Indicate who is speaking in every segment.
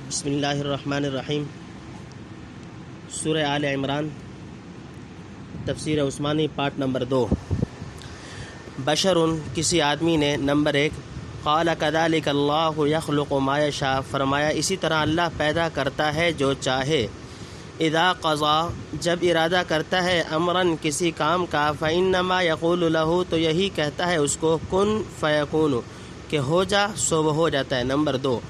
Speaker 1: بسم اللہ الرحمن الرحیم۔ سورہ آل عمران، تفسیر عثمانی، پارٹ نمبر 2۔ بشر، کسی آدمی نے، نمبر 1، قال کذالک اللہ یخلق ما یشاء، فرمایا اسی طرح اللہ پیدا کرتا ہے جو چاہے۔ اذا قضا، جب ارادہ کرتا ہے، امرن، کسی کام کا، فانما یقول له، تو یہی کہتا ہے اس کو، کن فیکون، کہ ہو جا سو وہ ہو جاتا ہے۔ نمبر 2،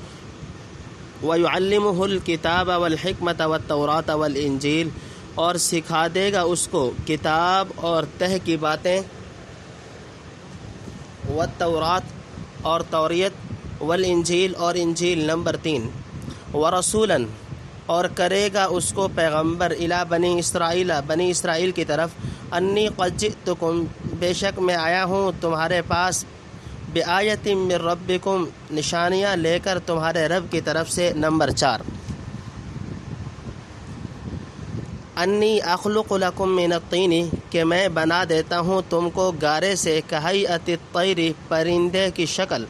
Speaker 1: وَيُعَلِّمُهُ الْكِتَابَ وَالْحِكْمَةَ وَالتَّوْرَاةَ وَالْإِنْجِيلَ، اور سکھا دے گا اس کو کتاب اور تہ کی باتیں، والتورات اور توریت، والانجیل اور انجیل۔ نمبر 3، وَرَسُولًا، اور کرے گا اس کو پیغمبر، الی بنی اسرائیل، بنی اسرائیل کی طرف، انی قد جئتکم، بے شک میں آیا ہوں تمہارے پاس، بآیۃ من ربکم، نشانیاں لے کر تمہارے رب کی طرف سے۔ نمبر 4، انی اخلق لکم من الطین، کہ میں بنا دیتا ہوں تم کو گارے سے، کہیئۃ الطیر، پرندے کی شکل،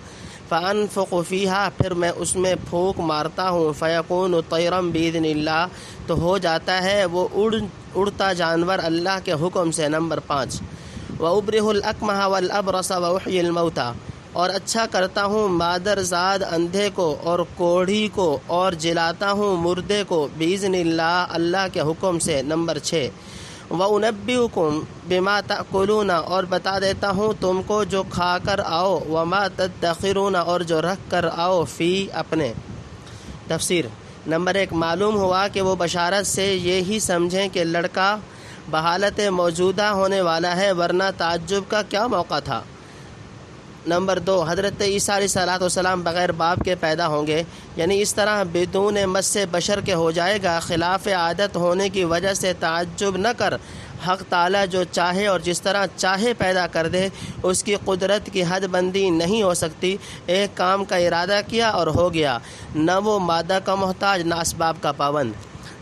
Speaker 1: فانفخ فیہا، پھر میں اس میں پھونک مارتا ہوں، فیکون طیرا باذن اللہ، تو ہو جاتا ہے وہ اڑتا جانور اللہ کے حکم سے۔ نمبر 5، وابرئ الاکمہ والابرص واحیی الموتى، اور اچھا کرتا ہوں مادر زاد اندھے کو اور کوڑھی کو، اور جلاتا ہوں مردے کو، باذن اللہ، اللہ کے حکم سے۔ نمبر 6، وَأُنَبِّئُكُم بِمَا تَأْكُلُونَ، اور بتا دیتا ہوں تم کو جو کھا کر آؤ، وَمَا تَدَّخِرُونَ، اور جو رکھ کر آؤ، فی، اپنے۔ تفسیر۔ نمبر 1، معلوم ہوا کہ وہ بشارت سے یہی سمجھیں کہ لڑکا بحالت موجودہ ہونے والا ہے، ورنہ تعجب کا کیا موقع تھا۔ نمبر 2، حضرت عیسیٰ علیہ السلام بغیر باپ کے پیدا ہوں گے، یعنی اس طرح بدون مس بشر کے ہو جائے گا، خلاف عادت ہونے کی وجہ سے تعجب نہ کر، حق تعالیٰ جو چاہے اور جس طرح چاہے پیدا کر دے، اس کی قدرت کی حد بندی نہیں ہو سکتی۔ ایک کام کا ارادہ کیا اور ہو گیا، نہ وہ مادہ کا محتاج نہ اسباب کا پابند۔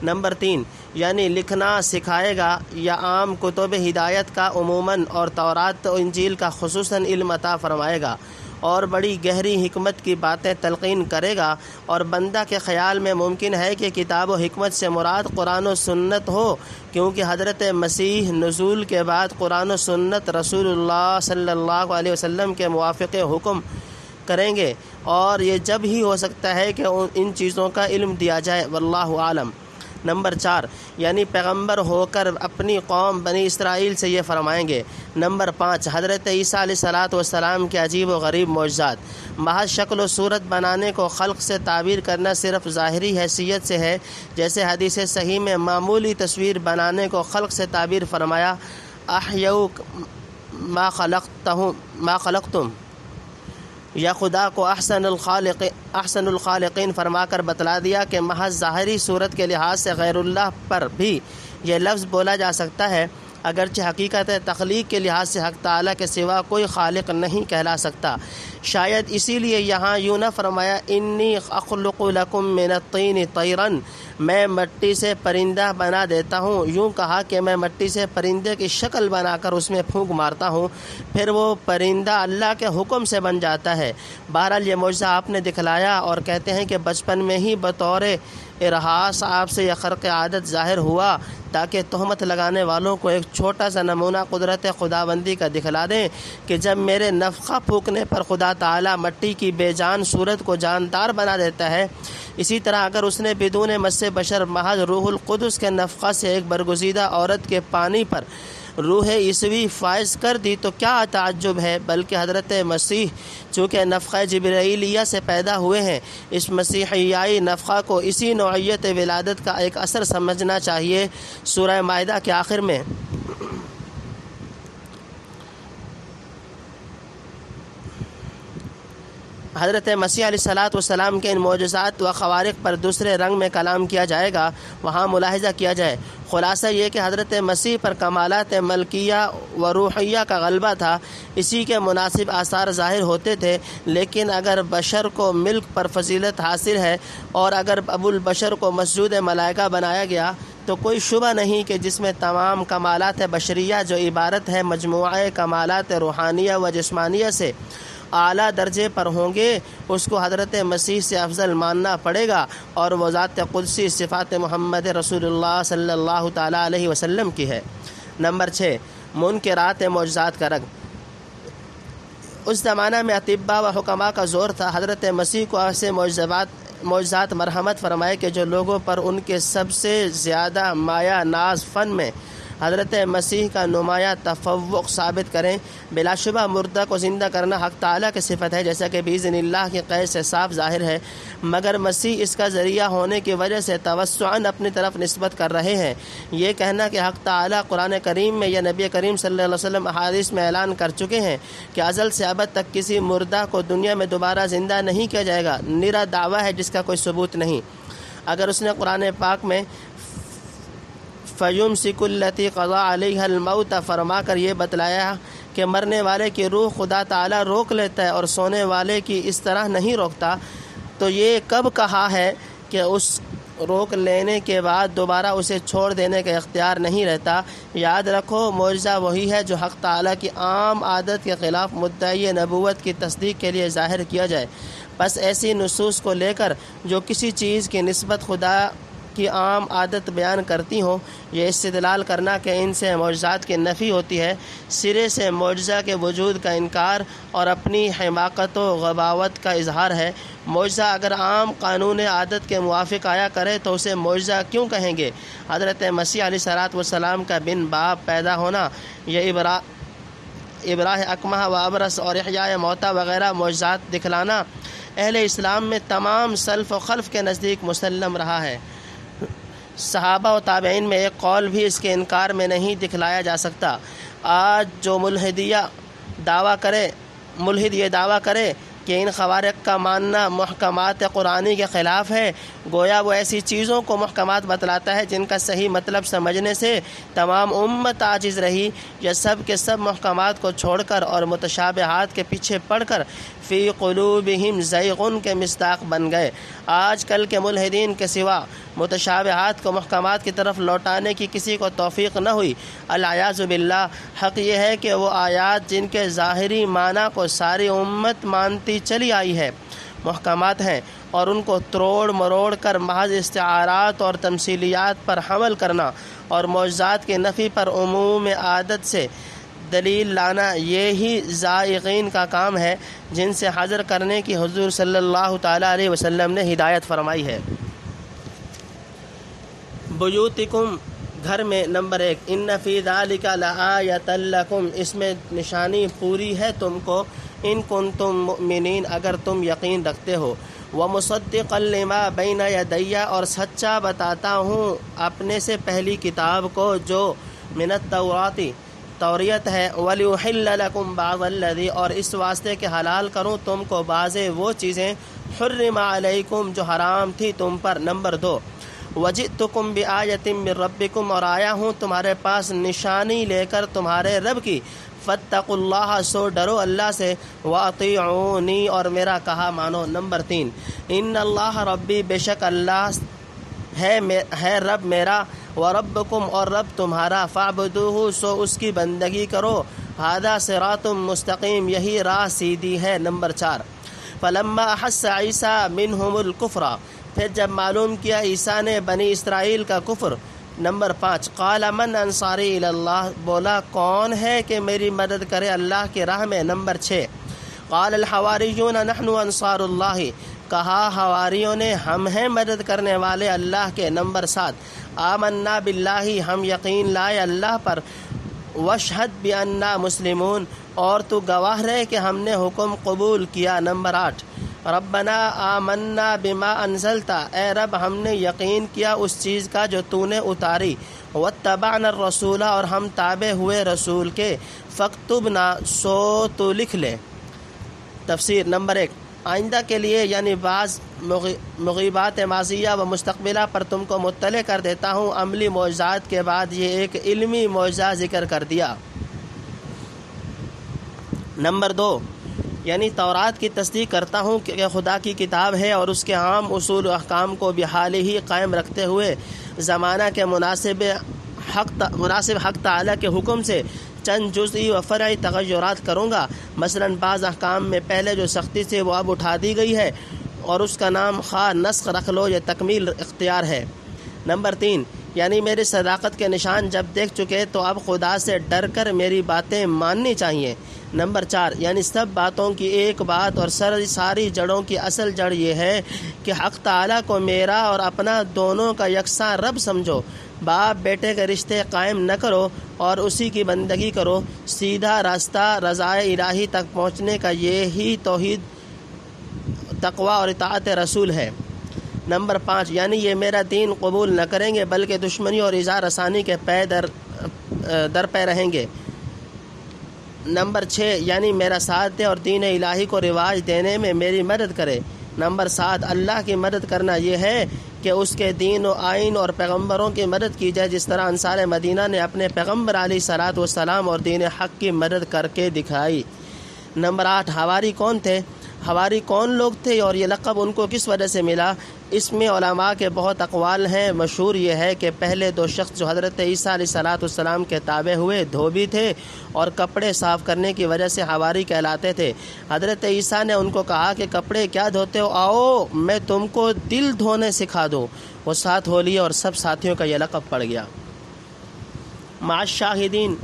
Speaker 1: نمبر 3، یعنی لکھنا سکھائے گا، یا عام کتب ہدایت کا عموماً اور تورات و انجیل کا خصوصاً علم عطا فرمائے گا، اور بڑی گہری حکمت کی باتیں تلقین کرے گا، اور بندہ کے خیال میں ممکن ہے کہ کتاب و حکمت سے مراد قرآن و سنت ہو، کیونکہ حضرت مسیح نزول کے بعد قرآن و سنت رسول اللہ صلی اللہ علیہ وسلم کے موافق حکم کریں گے، اور یہ جب ہی ہو سکتا ہے کہ ان چیزوں کا علم دیا جائے، واللہ عالم۔ نمبر 4، یعنی پیغمبر ہو کر اپنی قوم بنی اسرائیل سے یہ فرمائیں گے۔ نمبر 5، حضرت عیسیٰ علیہ السلام کے عجیب و غریب معجزات۔ محض شکل و صورت بنانے کو خلق سے تعبیر کرنا صرف ظاہری حیثیت سے ہے، جیسے حدیث صحیح میں معمولی تصویر بنانے کو خلق سے تعبیر فرمایا، احیوک ما خلقتم، یا خدا کو احسن الخالقین فرما کر بتلا دیا کہ محض ظاہری صورت کے لحاظ سے غیر اللہ پر بھی یہ لفظ بولا جا سکتا ہے، اگرچہ حقیقت تخلیق کے لحاظ سے حق تعالیٰ کے سوا کوئی خالق نہیں کہلا سکتا۔ شاید اسی لیے یہاں یوں نہ فرمایا، انی اخلق لکم من الطین طیرا، میں مٹی سے پرندہ بنا دیتا ہوں، یوں کہا کہ میں مٹی سے پرندے کی شکل بنا کر اس میں پھونک مارتا ہوں، پھر وہ پرندہ اللہ کے حکم سے بن جاتا ہے۔ بہرحال یہ معجزہ آپ نے دکھلایا، اور کہتے ہیں کہ بچپن میں ہی بطور ارہاس آپ سے یہ خرق عادت ظاہر ہوا، تاکہ تہمت لگانے والوں کو ایک چھوٹا سا نمونہ قدرت خداوندی کا دکھلا دیں کہ جب میرے نفخہ پھونکنے پر خدا تعالیٰ مٹی کی بے جان صورت کو جاندار بنا دیتا ہے، اسی طرح اگر اس نے بدون مس بشر محض روح القدس کے نفخہ سے ایک برگزیدہ عورت کے پانی پر روح عیسوی فائز کر دی تو کیا تعجب ہے۔ بلکہ حضرت مسیح چونکہ نفخہ جبرائیلیہ سے پیدا ہوئے ہیں، اس مسیحیائی نفخہ کو اسی نوعیت ولادت کا ایک اثر سمجھنا چاہیے۔ سورہ مائدہ کے آخر میں حضرت مسیح علیہ السلام کے ان معجزات و خوارق پر دوسرے رنگ میں کلام کیا جائے گا، وہاں ملاحظہ کیا جائے۔ خلاصہ یہ کہ حضرت مسیح پر کمالات ملکیہ و روحیہ کا غلبہ تھا، اسی کے مناسب آثار ظاہر ہوتے تھے، لیکن اگر بشر کو ملک پر فضیلت حاصل ہے، اور اگر ابو البشر کو مسجود ملائکہ بنایا گیا، تو کوئی شبہ نہیں کہ جس میں تمام کمالات بشریہ جو عبارت ہے مجموعہ کمالات روحانیہ و جسمانیہ سے، اعلیٰ درجے پر ہوں گے اس کو حضرت مسیح سے افضل ماننا پڑے گا، اور وہ ذات قدسی صفات محمد رسول اللہ صلی اللہ تعالیٰ علیہ وسلم کی ہے۔ نمبر 6، منکرات معجزات کا رد۔ اس زمانہ میں اطباء و حکماء کا زور تھا، حضرت مسیح کو ایسے معجزات مرحمت فرمائے کہ جو لوگوں پر ان کے سب سے زیادہ مایہ ناز فن میں حضرت مسیح کا نمایاں تفوق ثابت کریں۔ بلا شبہ مردہ کو زندہ کرنا حق تعالیٰ کی صفت ہے، جیسا کہ باذن اللہ کی قید سے صاف ظاہر ہے، مگر مسیح اس کا ذریعہ ہونے کی وجہ سے توسعاً اپنی طرف نسبت کر رہے ہیں۔ یہ کہنا کہ حق تعالیٰ قرآن کریم میں یا نبی کریم صلی اللہ علیہ وسلم احادیث میں اعلان کر چکے ہیں کہ ازل سے ابد تک کسی مردہ کو دنیا میں دوبارہ زندہ نہیں کیا جائے گا، نرا دعویٰ ہے جس کا کوئی ثبوت نہیں۔ اگر اس نے قرآن پاک میں فَيُمْسِكُ الَّتِي قَضَى عَلَيْهَا الْمَوْتَ فرما کر یہ بتلایا کہ مرنے والے کی روح خدا تعالیٰ روک لیتا ہے اور سونے والے کی اس طرح نہیں روکتا، تو یہ کب کہا ہے کہ اس روک لینے کے بعد دوبارہ اسے چھوڑ دینے کا اختیار نہیں رہتا؟ یاد رکھو، معجزہ وہی ہے جو حق تعالیٰ کی عام عادت کے خلاف مدعی نبوت کی تصدیق کے لیے ظاہر کیا جائے۔ بس ایسی نصوص کو لے کر جو کسی چیز کی نسبت خدا کی عام عادت بیان کرتی ہوں، یہ استدلال کرنا کہ ان سے معجزات کی نفی ہوتی ہے، سرے سے معجزہ کے وجود کا انکار اور اپنی حماقت و غباوت کا اظہار ہے۔ معجزہ اگر عام قانون عادت کے موافق آیا کرے تو اسے معجزہ کیوں کہیں گے؟ حضرت مسیح علیہ السلام کا بن باپ پیدا ہونا، یہ ابراہ اکمہ و ابرص اور احیاء موتیٰ وغیرہ معجزات دکھلانا اہل اسلام میں تمام سلف و خلف کے نزدیک مسلم رہا ہے۔ صحابہ و تابعین میں ایک قول بھی اس کے انکار میں نہیں دکھلایا جا سکتا۔ آج جو ملحد یہ دعویٰ کرے کہ ان خوارق کا ماننا محکمات قرآنی کے خلاف ہے، گویا وہ ایسی چیزوں کو محکمات بتلاتا ہے جن کا صحیح مطلب سمجھنے سے تمام امت عاجز رہی، یا سب کے سب محکمات کو چھوڑ کر اور متشابہات کے پیچھے پڑ کر فی قلوبہم زیغن کے مصداق بن گئے۔ آج کل کے ملحدین کے سوا متشابہات کو محکمات کی طرف لوٹانے کی کسی کو توفیق نہ ہوئی، العیاذ باللہ۔ حق یہ ہے کہ وہ آیات جن کے ظاہری معنی کو ساری امت مانتی چلی آئی ہے محکمات ہیں، اور ان کو تروڑ مروڑ کر محض استعارات اور تمثیلیات پر حمل کرنا اور معجزات کی نفی پر عموم عادت سے دلیل لانا، یہی زائغین کا کام ہے جن سے حذر کرنے کی حضور صلی اللہ تعالیٰ علیہ وسلم نے ہدایت فرمائی ہے۔ بیوتکم، گھر میں۔ نمبر 1، ان فی ذالک لآیۃ لکم، اس میں نشانی پوری ہے تم کو، ان کنتم مؤمنین، اگر تم یقین رکھتے ہو، ومصدقا لما بین یدی، اور سچا بتاتا ہوں اپنے سے پہلی کتاب کو جو من توریت ہے، وَلِيُحِلَّ لَكُمْ بَعْضَ الَّذِي، اور اس واسطے کہ حلال کروں تم کو بعض وہ چیزیں حرم علیکم جو حرام تھی تم پر۔ نمبر 2، وَجِئْتُكُمْ بِآیَةٍ مِّن رَبِّكُمْ، اور آیا ہوں تمہارے پاس نشانی لے کر تمہارے رب کی، فَاتَّقُوا اللَّهَ، سو ڈرو اللہ سے، وَأَطِیعُونِی، اور میرا کہا مانو۔ نمبر 3، ان اللہ ربی، بے شک اللہ ہے رب میرا، وربکم، اور رب تمہارا، فاعبدوہ، سو اس کی بندگی کرو، ھذا صراط مستقیم، یہی راہ سیدھی ہے۔ نمبر 4، فلما احس عیسیٰ منہم الکفر، پھر جب معلوم کیا عیسیٰ نے بنی اسرائیل کا کفر۔ نمبر 5، قال من انصاری الی اللہ، بولا کون ہے کہ میری مدد کرے اللہ کی راہ میں۔ نمبر 6، قال الحواریون نحن انصار اللہ، کہا حواریوں نے ہم ہیں مدد کرنے والے اللہ کے۔ نمبر 7، آمنا باللہ، ہم یقین لائے اللہ پر، واشہد بأننا مسلمون، اور تو گواہ رہے کہ ہم نے حکم قبول کیا۔ نمبر 8، ربنا آمنا بما انزلت، اے رب ہم نے یقین کیا اس چیز کا جو تو نے اتاری، واتبعنا الرسول، اور ہم تابع ہوئے رسول کے، فاکتبنا، سو تو لکھ لے۔ تفسیر۔ نمبر 1، آئندہ کے لیے یعنی بعض مغیبات ماضیہ و مستقبلہ پر تم کو مطلع کر دیتا ہوں۔ عملی معجزات کے بعد یہ ایک علمی معجزہ ذکر کر دیا۔ نمبر 2، یعنی تورات کی تصدیق کرتا ہوں کہ خدا کی کتاب ہے، اور اس کے عام اصول و احکام کو بحال ہی قائم رکھتے ہوئے زمانہ کے مناسب حق تعالیٰ کے حکم سے چند جزئی و فرعی تغیرات کروں گا، مثلاً بعض احکام میں پہلے جو سختی سے وہ اب اٹھا دی گئی ہے اور اس کا نام خواہ نسخ رکھ لو یا تکمیل اختیار ہے۔ نمبر 3، یعنی میری صداقت کے نشان جب دیکھ چکے تو اب خدا سے ڈر کر میری باتیں ماننی چاہیے۔ نمبر 4، یعنی سب باتوں کی ایک بات اور ساری جڑوں کی اصل جڑ یہ ہے کہ حق تعالیٰ کو میرا اور اپنا دونوں کا یکساں رب سمجھو، باپ بیٹے کے رشتے قائم نہ کرو اور اسی کی بندگی کرو، سیدھا راستہ رضائے الہی تک پہنچنے کا یہی توحید، تقوی اور اطاعت رسول ہے۔ نمبر 5، یعنی یہ میرا دین قبول نہ کریں گے بلکہ دشمنی اور ایذا رسانی کے پے در پے رہیں گے۔ نمبر 6، یعنی میرا ساتھ دے اور دین الہی کو رواج دینے میں میری مدد کرے۔ نمبر 7، اللہ کی مدد کرنا یہ ہے کہ اس کے دین و آئین اور پیغمبروں کی مدد کی جائے، جس طرح انصار مدینہ نے اپنے پیغمبر علیہ الصلاۃ والسلام اور دین حق کی مدد کر کے دکھائی۔ نمبر 8، حواری کون تھے؟ حواری کون لوگ تھے اور یہ لقب ان کو کس وجہ سے ملا؟ اس میں علماء کے بہت اقوال ہیں۔ مشہور یہ ہے کہ پہلے 2 شخص جو حضرت عیسیٰ علیہ الصلاۃ والسلام کے تابع ہوئے دھوبی تھے اور کپڑے صاف کرنے کی وجہ سے حواری کہلاتے تھے۔ حضرت عیسیٰ نے ان کو کہا کہ کپڑے کیا دھوتے ہو، آؤ میں تم کو دل دھونے سکھا دوں۔ وہ ساتھ ہو لیے اور سب ساتھیوں کا یہ لقب پڑ گیا۔ مع الشاہدین،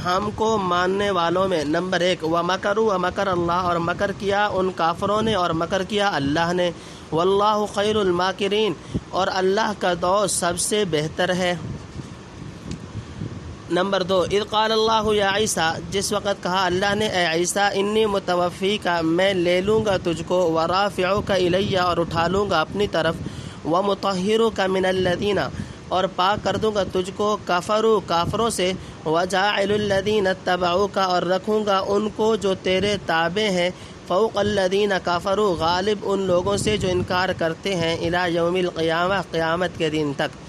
Speaker 1: ہم کو ماننے والوں میں نمبر 1، وَمَكَرُوا وَمَكَرَ اللَّهُ، اور مکر کیا ان کافروں نے اور مکر کیا اللہ نے، واللہ خیر الماکرین، اور اللہ کا دوست سب سے بہتر ہے۔ نمبر 2، اذ قال اللہ یا عیسیٰ، جس وقت کہا اللہ نے اے عیسیٰ، انی متوفیک، میں لے لوں گا تجھ کو، ورافعک الی، اور اٹھا لوں گا اپنی طرف، ومطہرک من الذین، اور پاک کر دوں گا تجھ کو کافروں سے، وجاعل الذین اتبعوک، اور رکھوں گا ان کو جو تیرے تابع ہیں، فوق الذین کفروا، غالب ان لوگوں سے جو انکار کرتے ہیں، الی یوم القیامہ، قیامت کے دن تک۔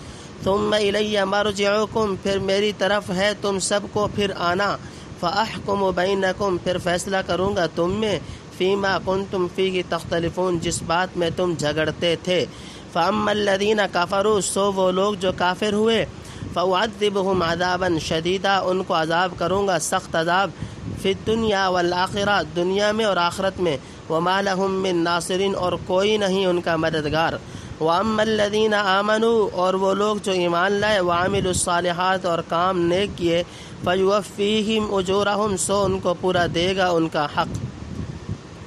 Speaker 1: ثم الی مرجعکم، پھر میری طرف ہے تم سب کو پھر آنا، فاحکم بینکم، پھر فیصلہ کروں گا تم میں، فیما کنتم فیہ تختلفون، جس بات میں تم جھگڑتے تھے۔ فاما الذین کفروا، سو وہ لوگ جو کافر ہوئے، فاعذبہم عذابا شدیدا، ان کو عذاب کروں گا سخت عذاب، فی الدنیا والآخرہ، دنیا میں اور آخرت میں، وما لہم من ناصرین، اور کوئی نہیں ان کا مددگار۔ واما الذین آمنوا، اور وہ لوگ جو ایمان لائے، وعملوا الصالحات، اور کام نیک کیے، فیوفیہم اجورہم، سو ان کو پورا دے گا ان کا حق۔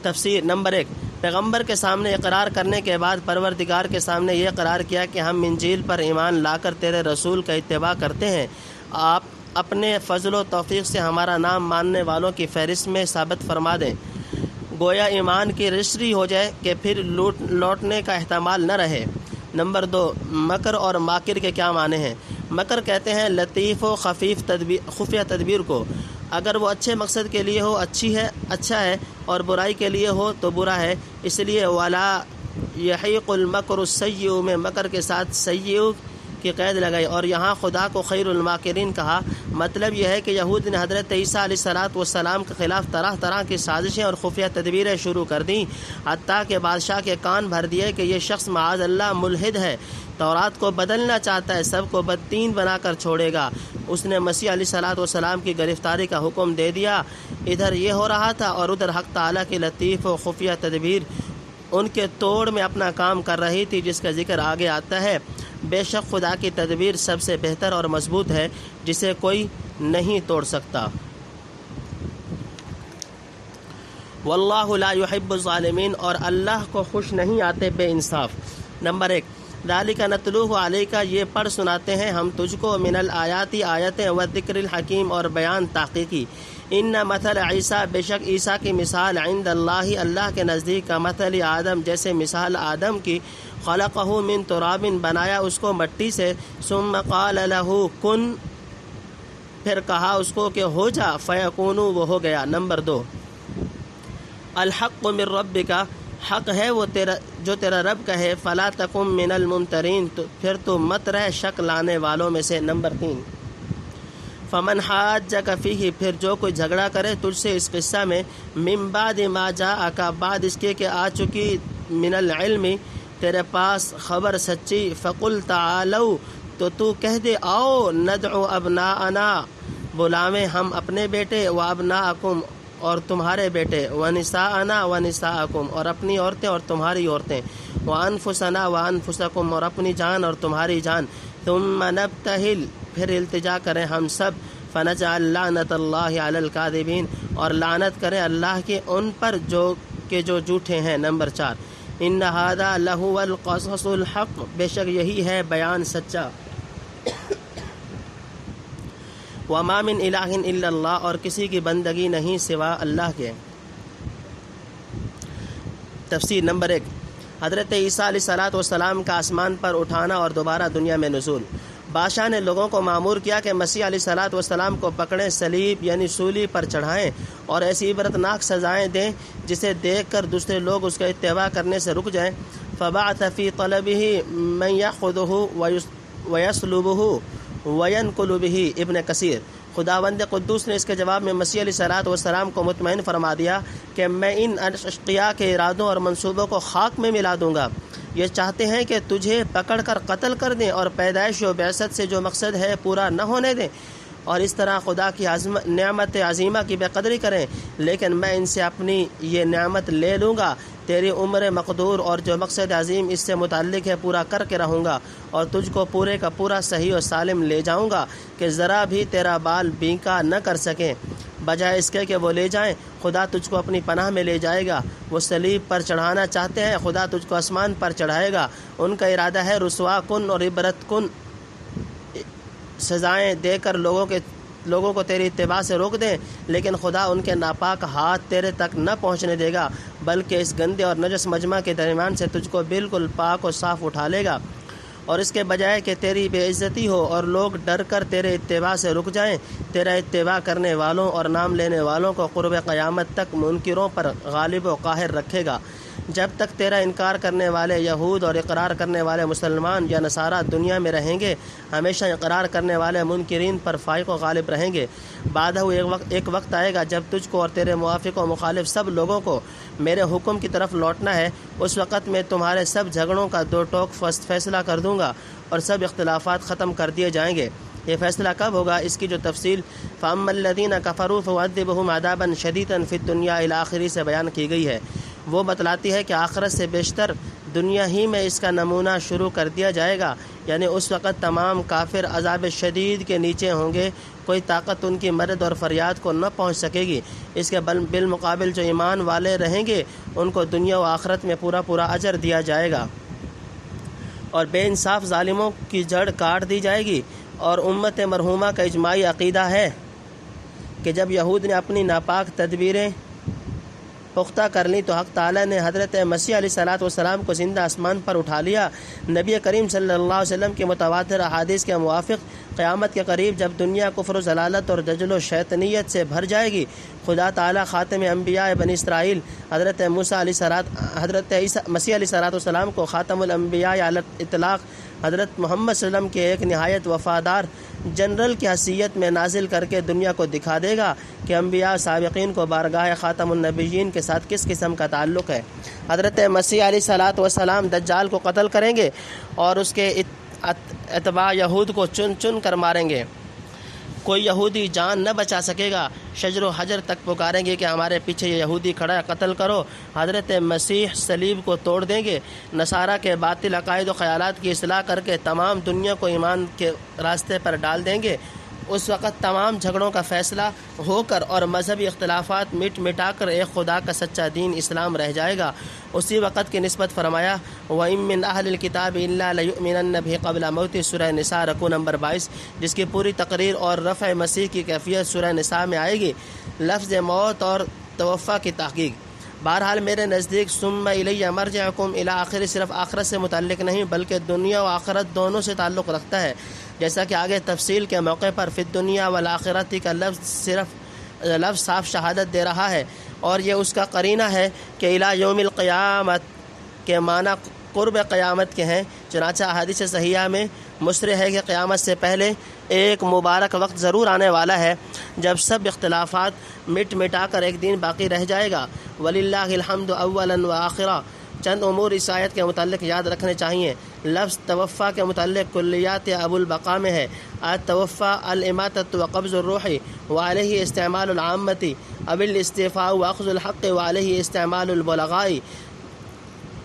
Speaker 1: تفسیر نمبر 1، پیغمبر کے سامنے اقرار کرنے کے بعد پروردگار کے سامنے یہ اقرار کیا کہ ہم انجیل پر ایمان لا کر تیرے رسول کا اتباع کرتے ہیں، آپ اپنے فضل و توفیق سے ہمارا نام ماننے والوں کی فہرست میں ثابت فرما دیں، گویا ایمان کی رجسٹری ہو جائے کہ پھر لوٹنے کا احتمال نہ رہے۔ نمبر 2، مکر اور ماکر کے کیا معنی ہیں؟ مکر کہتے ہیں لطیف و خفیہ تدبیر کو، اگر وہ اچھے مقصد کے لیے ہو اچھا ہے اور برائی کے لیے ہو تو برا ہے، اس لیے ولا یحیق المکر السیء میں مکر کے ساتھ سیء کی قید لگائی، اور یہاں خدا کو خیر الماکرین کہا۔ مطلب یہ ہے کہ یہود نے حضرت عیسیٰ علیہ الصلاۃ والسلام کے خلاف طرح طرح کی سازشیں اور خفیہ تدبیریں شروع کر دیں، حتیٰ کہ بادشاہ کے کان بھر دیے کہ یہ شخص معاذ اللہ ملحد ہے، تورات کو بدلنا چاہتا ہے، سب کو بددین بنا کر چھوڑے گا۔ اس نے مسیح علیہ الصلاۃ والسلام کی گرفتاری کا حکم دے دیا۔ ادھر یہ ہو رہا تھا اور ادھر حق تعالیٰ کی لطیف و خفیہ تدبیر ان کے توڑ میں اپنا کام کر رہی تھی، جس کا ذکر آگے آتا ہے۔ بے شک خدا کی تدبیر سب سے بہتر اور مضبوط ہے، جسے کوئی نہیں توڑ سکتا۔ واللہ لا يحب الظالمین، اور اللہ کو خوش نہیں آتے بے انصاف۔ نمبر 1، ذالک نتلوہ علیک، یہ پڑھ سناتے ہیں ہم تجھ کو، من الآیاتی آیتیں، والذکر الحکیم، اور بیان تحقیقی۔ ان مثل عیسیٰ، بے شک عیسیٰ کی مثال، عند اللہ، اللہ کے نزدیک، کا مثل آدم، جیسے مثال آدم کی، خلقہ من تراب، بنایا اس کو مٹی سے، ثم قال لہ کن، پھر کہا اس کو کہ ہو جا، فیکون، وہ ہو گیا۔ نمبر 2، الحق من ربک، حق ہے وہ جو تیرا رب کا ہے، فلا تکن من الممترین، پھر تو مت رہ شک لانے والوں میں سے۔ نمبر 3، فمن حاجک فیہ، پھر جو کوئی جھگڑا کرے تجھ سے اس قصہ میں، من بعد ما جاءک، بعد اس کے کہ آ چکی، من العلم، تیرے پاس خبر سچی، فقل تعالوا، تو کہہ دے آؤ، ندعو ابناءنا، بلاویں ہم اپنے بیٹے، و ابناءکم اور تمہارے بیٹے، و نساءنا و نساءکم اور اپنی عورتیں اور تمہاری عورتیں، و انفسنا و انفسکم اور اپنی جان اور تمہاری جان، ثم نبتہل پھر التجا کریں ہم سب، فنجعل لعنت اللہ علی الکاذبین اور لعنت کریں اللہ کے ان پر جو جھوٹے ہیں۔ نمبر 4 ان ھذا لہو القصص الحق بے شک یہی ہے بیان سچا۔ وما من الہ الا اللہ اور کسی کی بندگی نہیں سوا اللہ کے۔ تفسیر نمبر 1 حضرت عیسیٰ علیہ السلام کا آسمان پر اٹھانا اور دوبارہ دنیا میں نزول۔ بادشاہ نے لوگوں کو مامور کیا کہ مسیح علیہ السلام کو پکڑیں، صلیب یعنی سولی پر چڑھائیں اور ایسی عبرتناک سزائیں دیں جسے دیکھ کر دوسرے لوگ اس کا اتباع کرنے سے رک جائیں۔ فبعث فی طلبہ من یأخذہ ویصلبہ وینقل بہ۔ ابن کثیر۔ خداوند قدوس نے اس کے جواب میں مسیح علیہ السلام کو مطمئن فرما دیا کہ میں ان اشقیاء کے ارادوں اور منصوبوں کو خاک میں ملا دوں گا۔ یہ چاہتے ہیں کہ تجھے پکڑ کر قتل کر دیں اور پیدائش و بعثت سے جو مقصد ہے پورا نہ ہونے دیں، اور اس طرح خدا کی نعمت عظیمہ کی بے قدری کریں، لیکن میں ان سے اپنی یہ نعمت لے لوں گا، تیری عمر مقدور اور جو مقصد عظیم اس سے متعلق ہے پورا کر کے رہوں گا، اور تجھ کو پورے کا پورا صحیح و سالم لے جاؤں گا کہ ذرا بھی تیرا بال بینکا نہ کر سکیں، بجائے اس کے کہ وہ لے جائیں۔ خدا تجھ کو اپنی پناہ میں لے جائے گا۔ وہ صلیب پر چڑھانا چاہتے ہیں، خدا تجھ کو آسمان پر چڑھائے گا۔ ان کا ارادہ ہے رسوا کن اور عبرت کن سزائیں دے کر لوگوں کو تیری اتباع سے روک دیں، لیکن خدا ان کے ناپاک ہاتھ تیرے تک نہ پہنچنے دے گا، بلکہ اس گندے اور نجس مجمع کے درمیان سے تجھ کو بالکل پاک و صاف اٹھا لے گا، اور اس کے بجائے کہ تیری بے عزتی ہو اور لوگ ڈر کر تیرے اتباع سے رک جائیں، تیرا اتباع کرنے والوں اور نام لینے والوں کو قرب قیامت تک منکروں پر غالب و قاہر رکھے گا۔ جب تک تیرا انکار کرنے والے یہود اور اقرار کرنے والے مسلمان یا نصارہ دنیا میں رہیں گے، ہمیشہ اقرار کرنے والے منکرین پر فائق و غالب رہیں گے۔ بعدہ ایک وقت آئے گا جب تجھ کو اور تیرے موافق و مخالف سب لوگوں کو میرے حکم کی طرف لوٹنا ہے۔ اس وقت میں تمہارے سب جھگڑوں کا دو ٹوک فیصلہ کر دوں گا اور سب اختلافات ختم کر دیے جائیں گے۔ یہ فیصلہ کب ہوگا؟ اس کی جو تفصیل فَأَمَّا الَّذِينَ كَفَرُوا فَيُعَذِّبُهُمْ عَذَابًا شَدِيدًا فِي الدُّنْيَا إِلَى آخِرِ سے بیان کی گئی ہے۔ وہ بتلاتی ہے کہ آخرت سے بیشتر دنیا ہی میں اس کا نمونہ شروع کر دیا جائے گا، یعنی اس وقت تمام کافر عذاب شدید کے نیچے ہوں گے، کوئی طاقت ان کی مدد اور فریاد کو نہ پہنچ سکے گی۔ اس کے بالمقابل جو ایمان والے رہیں گے ان کو دنیا و آخرت میں پورا اجر دیا جائے گا، اور بے انصاف ظالموں کی جڑ کاٹ دی جائے گی۔ اور امت مرحومہ کا اجماعی عقیدہ ہے کہ جب یہود نے اپنی ناپاک تدبیریں پختہ کر لیں تو حق تعالیٰ نے حضرت مسیح علیہ السلام کو زندہ آسمان پر اٹھا لیا۔ نبی کریم صلی اللہ علیہ وسلم کے متواتر احادیث کے موافق قیامت کے قریب جب دنیا کفر و ضلالت اور دجل و شیطنیت سے بھر جائے گی، خدا تعالیٰ خاتم انبیاء بنی اسرائیل حضرت مسیح علیہ السلام کو خاتم الانبیاء علی اطلاق حضرت محمد صلی اللہ علیہ وسلم کے ایک نہایت وفادار جنرل کی حیثیت میں نازل کر کے دنیا کو دکھا دے گا کہ انبیاء سابقین کو بارگاہ خاتم النبیین کے ساتھ کس قسم کا تعلق ہے۔ حضرت مسیح علیہ السلام دجال کو قتل کریں گے اور اس کے اتباع یہود کو چن چن کر ماریں گے، کوئی یہودی جان نہ بچا سکے گا۔ شجر و حجر تک پکاریں گے کہ ہمارے پیچھے یہ یہودی کھڑا ہے، قتل کرو۔ حضرت مسیح صلیب کو توڑ دیں گے، نصارہ کے باطل عقائد و خیالات کی اصلاح کر کے تمام دنیا کو ایمان کے راستے پر ڈال دیں گے۔ اس وقت تمام جھگڑوں کا فیصلہ ہو کر اور مذہبی اختلافات مٹا کر ایک خدا کا سچا دین اسلام رہ جائے گا۔ اسی وقت کی نسبت فرمایا وَإِن مِّنْ أَهْلِ الْكِتَابِ إِلَّا لَيُؤْمِنَنَّ بِهِ قَبْلَ مَوْتِهِ سورہ نساء رکوع نمبر 22، جس کی پوری تقریر اور رفع مسیح کی کیفیت سورہ نساء میں آئے گی۔ لفظ موت اور توفیٰ کی تحقیق۔ بہرحال میرے نزدیک ثم الیہ مرجعکم الی آخر صرف آخرت سے متعلق نہیں بلکہ دنیا و آخرت دونوں سے تعلق رکھتا ہے، جیسا کہ آگے تفصیل کے موقع پر فی الدنیا والآخرت کا لفظ صاف شہادت دے رہا ہے، اور یہ اس کا قرینہ ہے کہ الی یوم القیامت کے معنی قرب قیامت کے ہیں۔ چنانچہ احادیث صحیحہ میں مصرح ہے کہ قیامت سے پہلے ایک مبارک وقت ضرور آنے والا ہے جب سب اختلافات مٹا کر ایک دین باقی رہ جائے گا۔ وَلِلَّهِ الْحَمْدُ أَوَّلًا وَآخِرًا، چند امور اس آیت کے متعلق یاد رکھنے چاہیے۔ لفظ توفا کے متعلق کلیات ابو البقاء میں ہے التوفا الاماتۃ وقبض الروح وعلیہ استعمال العامۃ اب الاستعفاء واخذ الحق وعلیہ استعمال البلغاء۔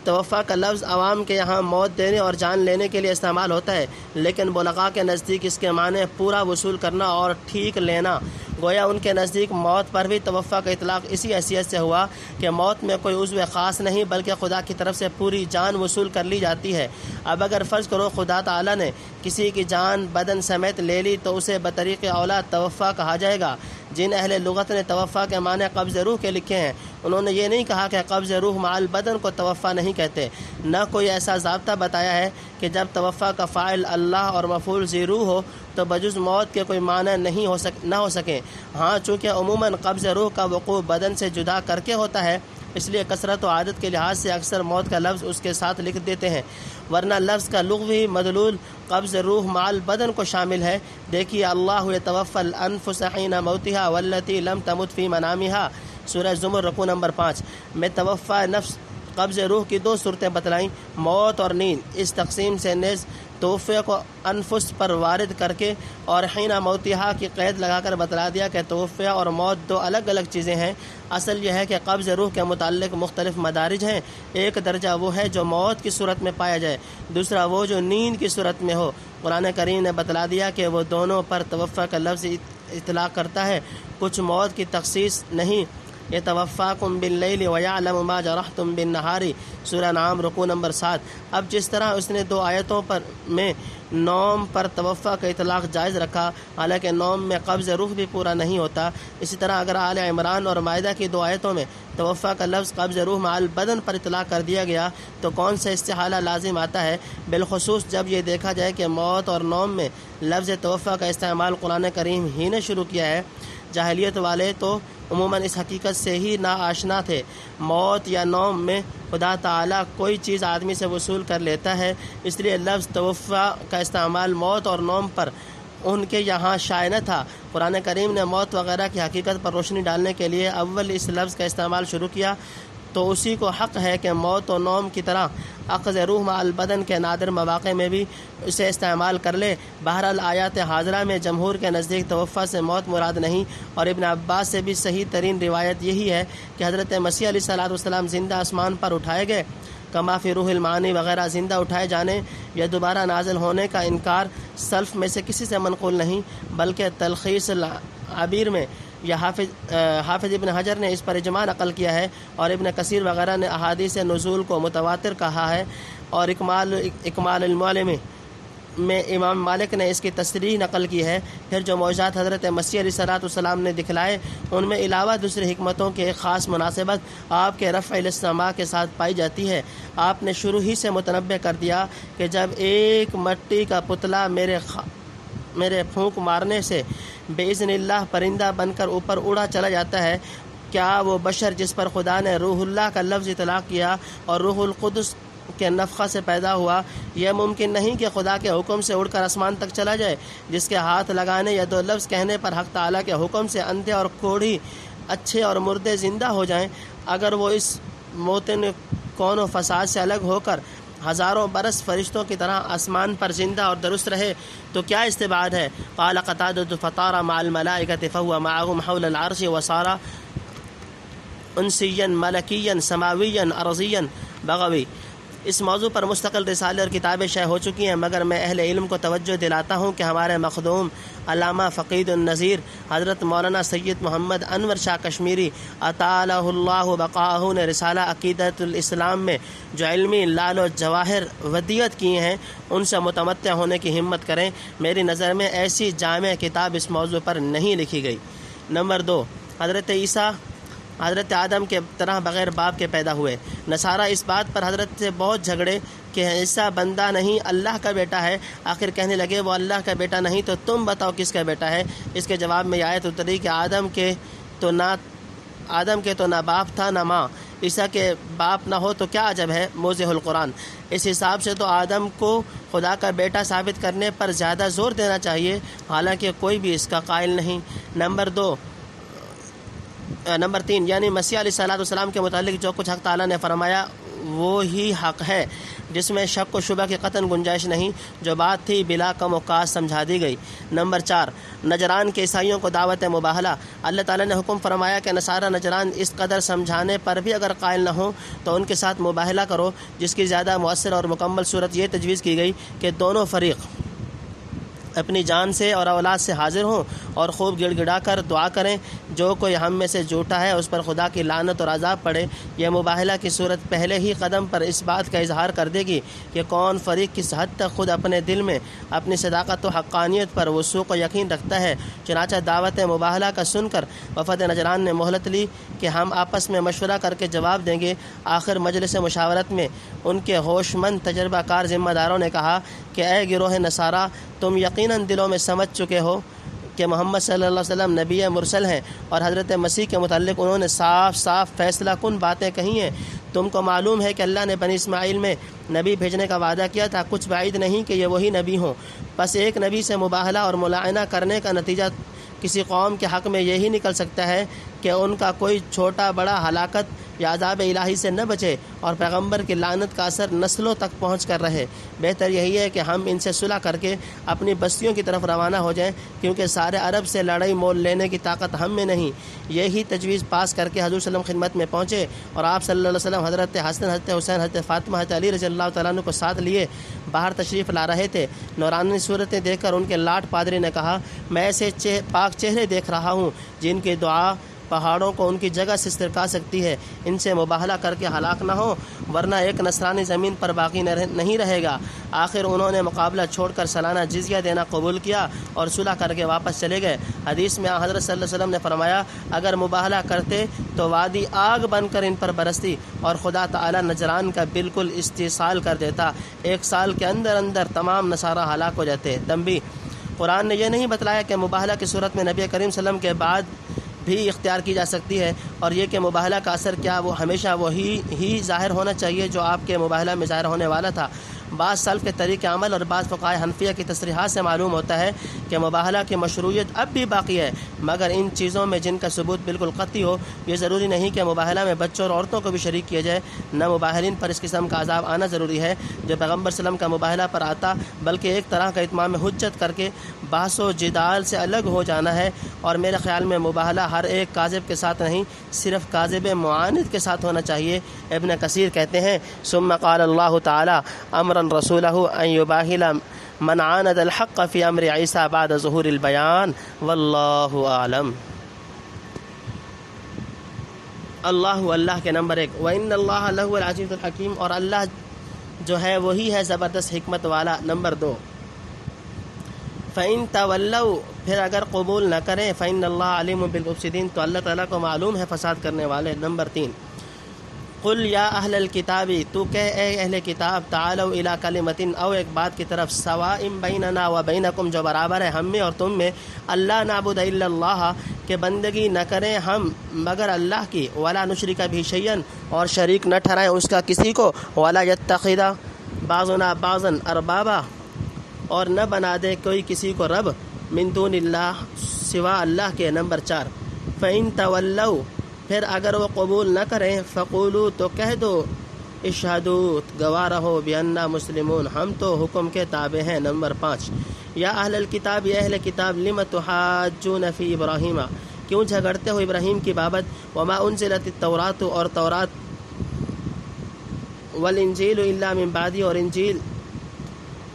Speaker 1: توفا کا لفظ عوام کے یہاں موت دینے اور جان لینے کے لیے استعمال ہوتا ہے، لیکن بلغاء کے نزدیک اس کے معنی پورا وصول کرنا اور ٹھیک لینا۔ گویا ان کے نزدیک موت پر بھی توفا کا اطلاق اسی حیثیت سے ہوا کہ موت میں کوئی عضو خاص نہیں بلکہ خدا کی طرف سے پوری جان وصول کر لی جاتی ہے۔ اب اگر فرض کرو خدا تعالی نے کسی کی جان بدن سمیت لے لی تو اسے بطریق اولا توفا کہا جائے گا۔ جن اہل لغت نے توفا کے معنی قبض روح کے لکھے ہیں انہوں نے یہ نہیں کہا کہ قبض روح مع البدن کو توفا نہیں کہتے، نہ کوئی ایسا ضابطہ بتایا ہے کہ جب توفا کا فاعل اللہ اور مفعول ذی روح ہو تو بجز موت کے کوئی معنی نہ ہو سکے۔ ہاں چونکہ عموماً قبض روح کا وقوع بدن سے جدا کر کے ہوتا ہے، اس لیے کثرت و عادت کے لحاظ سے اکثر موت کا لفظ اس کے ساتھ لکھ دیتے ہیں، ورنہ لفظ کا لغوی مدلول قبض روح مع البدن کو شامل ہے۔ دیکھیے اللہ یتوفی الانفس حین موتها والتی لم تمت فی منامها، سورہ زمر رکوع نمبر 5 میں توفا نفس قبض روح کی دو صورتیں بتلائیں، موت اور نیند۔ اس تقسیم سے نیز توفے کو انفس پر وارد کر کے اور حین موتہا کی قید لگا کر بتلا دیا کہ توفے اور موت دو الگ الگ چیزیں ہیں۔ اصل یہ ہے کہ قبض روح کے متعلق مختلف مدارج ہیں، ایک درجہ وہ ہے جو موت کی صورت میں پایا جائے، دوسرا وہ جو نیند کی صورت میں ہو۔ قرآن کریم نے بتلا دیا کہ وہ دونوں پر توفا کا لفظ اطلاق کرتا ہے، کچھ موت کی تخصیص نہیں۔ یتوفاکم باللیل ویعلم ما جرحتم بالنہار، سورہ انعام رکوع نمبر 7۔ اب جس طرح اس نے دو آیتوں میں نوم پر توفا کا اطلاق جائز رکھا، حالانکہ نوم میں قبض روح بھی پورا نہیں ہوتا، اسی طرح اگر آل عمران اور مائدہ کی دو آیتوں میں توفا کا لفظ قبض روح مع البدن پر اطلاق کر دیا گیا تو کون سا استحالہ لازم آتا ہے، بالخصوص جب یہ دیکھا جائے کہ موت اور نوم میں لفظ توفا کا استعمال قرآن کریم ہی نے شروع کیا ہے۔ جاہلیت والے تو عموماً اس حقیقت سے ہی نا آشنا تھے، موت یا نوم میں خدا تعالیٰ کوئی چیز آدمی سے وصول کر لیتا ہے، اس لیے لفظ توفا کا استعمال موت اور نوم پر ان کے یہاں شائع نہ تھا۔ قرآن کریم نے موت وغیرہ کی حقیقت پر روشنی ڈالنے کے لیے اول اس لفظ کا استعمال شروع کیا، تو اسی کو حق ہے کہ موت و نوم کی طرح اخذ روح مع البدن کے نادر مواقع میں بھی اسے استعمال کر لے۔ بہرحال آیات حاضرہ میں جمہور کے نزدیک توفا سے موت مراد نہیں، اور ابن عباس سے بھی صحیح ترین روایت یہی ہے کہ حضرت مسیح علیہ السلام زندہ آسمان پر اٹھائے گئے، کما فی روح المعانی وغیرہ زندہ اٹھائے جانے یا دوبارہ نازل ہونے کا انکار سلف میں سے کسی سے منقول نہیں، بلکہ تلخیص العبیر میں یا حافظ ابن حجر نے اس پر اجماع نقل کیا ہے، اور ابن کثیر وغیرہ نے احادیث نزول کو متواتر کہا ہے، اور اکمال المعلم میں امام مالک نے اس کی تصریح نقل کی ہے۔ پھر جو معجزات حضرت مسیح علیہ السلام نے دکھلائے ان میں علاوہ دوسری حکمتوں کی ایک خاص مناسبت آپ کے رفع السماء کے ساتھ پائی جاتی ہے۔ آپ نے شروع ہی سے متنبہ کر دیا کہ جب ایک مٹی کا پتلا میرے پھونک مارنے سے باذن اللہ پرندہ بن کر اوپر اڑا چلا جاتا ہے، کیا وہ بشر جس پر خدا نے روح اللہ کا لفظ اطلاق کیا اور روح القدس کے نفخہ سے پیدا ہوا، یہ ممکن نہیں کہ خدا کے حکم سے اڑ کر آسمان تک چلا جائے، جس کے ہاتھ لگانے یا دو لفظ کہنے پر حق تعالیٰ کے حکم سے اندھے اور کوڑھی اچھے اور مردے زندہ ہو جائیں۔ اگر وہ اس موتن کون و فساد سے الگ ہو کر ہزاروں برس فرشتوں کی طرح آسمان پر زندہ اور درست رہے تو کیا استبعاد ہے؟ قال قتادة فطار مع الملائكة فهو معهم حول العرش وصار انسيا ملكيا سماويا ارضيا بغوی۔ اس موضوع پر مستقل رسالے اور کتابیں شائع ہو چکی ہیں، مگر میں اہل علم کو توجہ دلاتا ہوں کہ ہمارے مخدوم علامہ فقید النظیر حضرت مولانا سید محمد انور شاہ کشمیری اطالہ اللہ بقاہ نے رسالہ عقیدۃ الاسلام میں جو علمی لال و جواہر ودیت کیے ہیں ان سے متمتع ہونے کی ہمت کریں۔ میری نظر میں ایسی جامع کتاب اس موضوع پر نہیں لکھی گئی۔ نمبر 2، حضرت عیسیٰ حضرت آدم کے طرح بغیر باپ کے پیدا ہوئے۔ نصارہ اس بات پر حضرت سے بہت جھگڑے کہ عیسیٰ بندہ نہیں اللہ کا بیٹا ہے۔ آخر کہنے لگے وہ اللہ کا بیٹا نہیں تو تم بتاؤ کس کا بیٹا ہے؟ اس کے جواب میں آیت اتری کہ آدم کے تو نہ باپ تھا نہ ماں، عیسیٰ کے باپ نہ ہو تو کیا عجب ہے، موضح القرآن۔ اس حساب سے تو آدم کو خدا کا بیٹا ثابت کرنے پر زیادہ زور دینا چاہیے، حالانکہ کوئی بھی اس کا قائل نہیں۔ نمبر 3 یعنی مسیح علیہ السلام کے متعلق جو کچھ حق تعالیٰ نے فرمایا وہی حق ہے جس میں شک و شبہ کی قطعاً گنجائش نہیں، جو بات تھی بلا کم و کاس سمجھا دی گئی۔ نمبر 4، نجران کے عیسائیوں کو دعوت مباہلہ۔ اللہ تعالیٰ نے حکم فرمایا کہ نصارہ نجران اس قدر سمجھانے پر بھی اگر قائل نہ ہوں تو ان کے ساتھ مباہلہ کرو، جس کی زیادہ مؤثر اور مکمل صورت یہ تجویز کی گئی کہ دونوں فریق اپنی جان سے اور اولاد سے حاضر ہوں اور خوب گڑ گڑا کر دعا کریں، جو کوئی ہم میں سے جھوٹا ہے اس پر خدا کی لعنت اور عذاب پڑے۔ یہ مباہلہ کی صورت پہلے ہی قدم پر اس بات کا اظہار کر دے گی کہ کون فریق کس حد تک خود اپنے دل میں اپنی صداقت و حقانیت پر وثوق و یقین رکھتا ہے۔ چنانچہ دعوت مباہلہ کا سن کر وفد نجران نے مہلت لی کہ ہم آپس میں مشورہ کر کے جواب دیں گے۔ آخر مجلس مشاورت میں ان کے ہوش مند تجربہ کار ذمہ داروں نے کہا کہ اے گروہ نصارہ، تم یقیناً دلوں میں سمجھ چکے ہو کہ محمد صلی اللہ علیہ وسلم نبی مرسل ہیں اور حضرت مسیح کے متعلق انہوں نے صاف صاف فیصلہ کن باتیں کہی ہیں۔ تم کو معلوم ہے کہ اللہ نے بنی اسماعیل میں نبی بھیجنے کا وعدہ کیا تھا، کچھ بعید نہیں کہ یہ وہی نبی ہوں۔ بس ایک نبی سے مباہلہ اور ملاعنہ کرنے کا نتیجہ کسی قوم کے حق میں یہی نکل سکتا ہے کہ ان کا کوئی چھوٹا بڑا ہلاکت یا عذاب الہی سے نہ بچے اور پیغمبر کی لعنت کا اثر نسلوں تک پہنچ کر رہے۔ بہتر یہی ہے کہ ہم ان سے صلح کر کے اپنی بستیوں کی طرف روانہ ہو جائیں، کیونکہ سارے عرب سے لڑائی مول لینے کی طاقت ہم میں نہیں۔ یہی تجویز پاس کر کے حضور صلی اللہ علیہ وسلم خدمت میں پہنچے اور آپ صلی اللہ علیہ وسلم حضرت حسن، حضرت حسین، حضرت فاطمہ، حضرت علی رضی اللہ تعالیٰ عنہ کو ساتھ لیے باہر تشریف لا رہے تھے۔ نورانی صورتیں دیکھ کر ان کے لاٹ پادری نے کہا، میں ایسے پاک چہرے دیکھ رہا ہوں جن کی دعا پہاڑوں کو ان کی جگہ سے سرکا سکتی ہے، ان سے مباہلہ کر کے ہلاک نہ ہو ورنہ ایک نصرانی زمین پر باقی نہیں رہے گا۔ آخر انہوں نے مقابلہ چھوڑ کر سالانہ جزیہ دینا قبول کیا اور صلح کر کے واپس چلے گئے۔ حدیث میں حضرت صلی اللہ علیہ وسلم نے فرمایا، اگر مباہلہ کرتے تو وادی آگ بن کر ان پر برستی اور خدا تعالی نجران کا بالکل استحصال کر دیتا، 1 سال کے اندر اندر تمام نصارہ ہلاک ہو جاتے۔ تنبیہ: قرآن نے یہ نہیں بتلایا کہ مباہلہ کی صورت میں نبی کریم صلی اللہ علیہ وسلم کے بعد بھی اختیار کی جا سکتی ہے، اور یہ کہ مباہلہ کا اثر کیا وہ ہمیشہ وہی ہی ظاہر ہونا چاہیے جو آپ کے مباہلہ میں ظاہر ہونے والا تھا۔ بعض سلف کے طریق عمل اور بعض فقہائے حنفیہ کی تصریحات سے معلوم ہوتا ہے کہ مباہلہ کی مشروعیت اب بھی باقی ہے، مگر ان چیزوں میں جن کا ثبوت بالکل قطعی ہو۔ یہ ضروری نہیں کہ مباہلہ میں بچوں اور عورتوں کو بھی شریک کیا جائے، نہ مباہلین پر اس قسم کا عذاب آنا ضروری ہے جو پیغمبر صلی اللہ علیہ وسلم کا مباہلہ پر آتا، بلکہ ایک طرح کا اتمام حجت کر کے بحث و جدال سے الگ ہو جانا ہے۔ اور میرے خیال میں مباہلہ ہر ایک کاذب کے ساتھ نہیں، صرف کاذب معاند کے ساتھ ہونا چاہیے۔ ابن کثیر کہتے ہیں، ثم قال اللہ تعالی امرا رسولہ ان یباہل من عاند الحق فی امر عیسیٰ بعد ظہور البیان، واللہ اعلم۔ اللہ کے نمبر 1، وَإِنَّ اللَّهَ لَهُوَ الْعَزِيزُ الْحَكِيمُ، اور اللہ جو ہے وہی ہے زبردست حکمت والا۔ نمبر 2، فَإِن تَوَلَّوْا، پھر اگر قبول نہ کریں، فَإِنَّ اللَّهَ عَلِيمٌ بِالْمُفْسِدِينَ، تو اللہ تعالیٰ کو معلوم ہے فساد کرنے والے۔ نمبر 3، قل یا اہل الکتاب، تو کہہ اے اہل کتاب، تعالوا الی کلمۃ، او ایک بات کی طرف، سواء بیننا و بینکم، جو برابر ہے ہم میں اور تم میں، اللہ نعبد الا اللہ، کہ بندگی نہ کریں ہم مگر اللہ کی، ولا نشرک بہ شیئا، اور شریک نہ ٹھہرائیں اس کا کسی کو، ولا یتخذ بعضنا بعضا اربابا، اور نہ بنا دے کوئی کسی کو رب، من دون اللہ، سوا اللہ کے۔ نمبر 4، فإن تولوا، پھر اگر وہ قبول نہ کریں، فقولوا، تو کہہ دو، اشہدوا، گواہ رہو، بأننا مسلمون، ہم تو حکم کے تابع ہیں۔ نمبر 5، یا اہل الکتاب، یا اہل کتاب، لم تحاجون فی ابراہیم، کیوں جھگڑتے ہو ابراہیم کی بابت، وما انزلت التوراۃ، اور تورات، والانجیل الا من بعدی، اور انجیل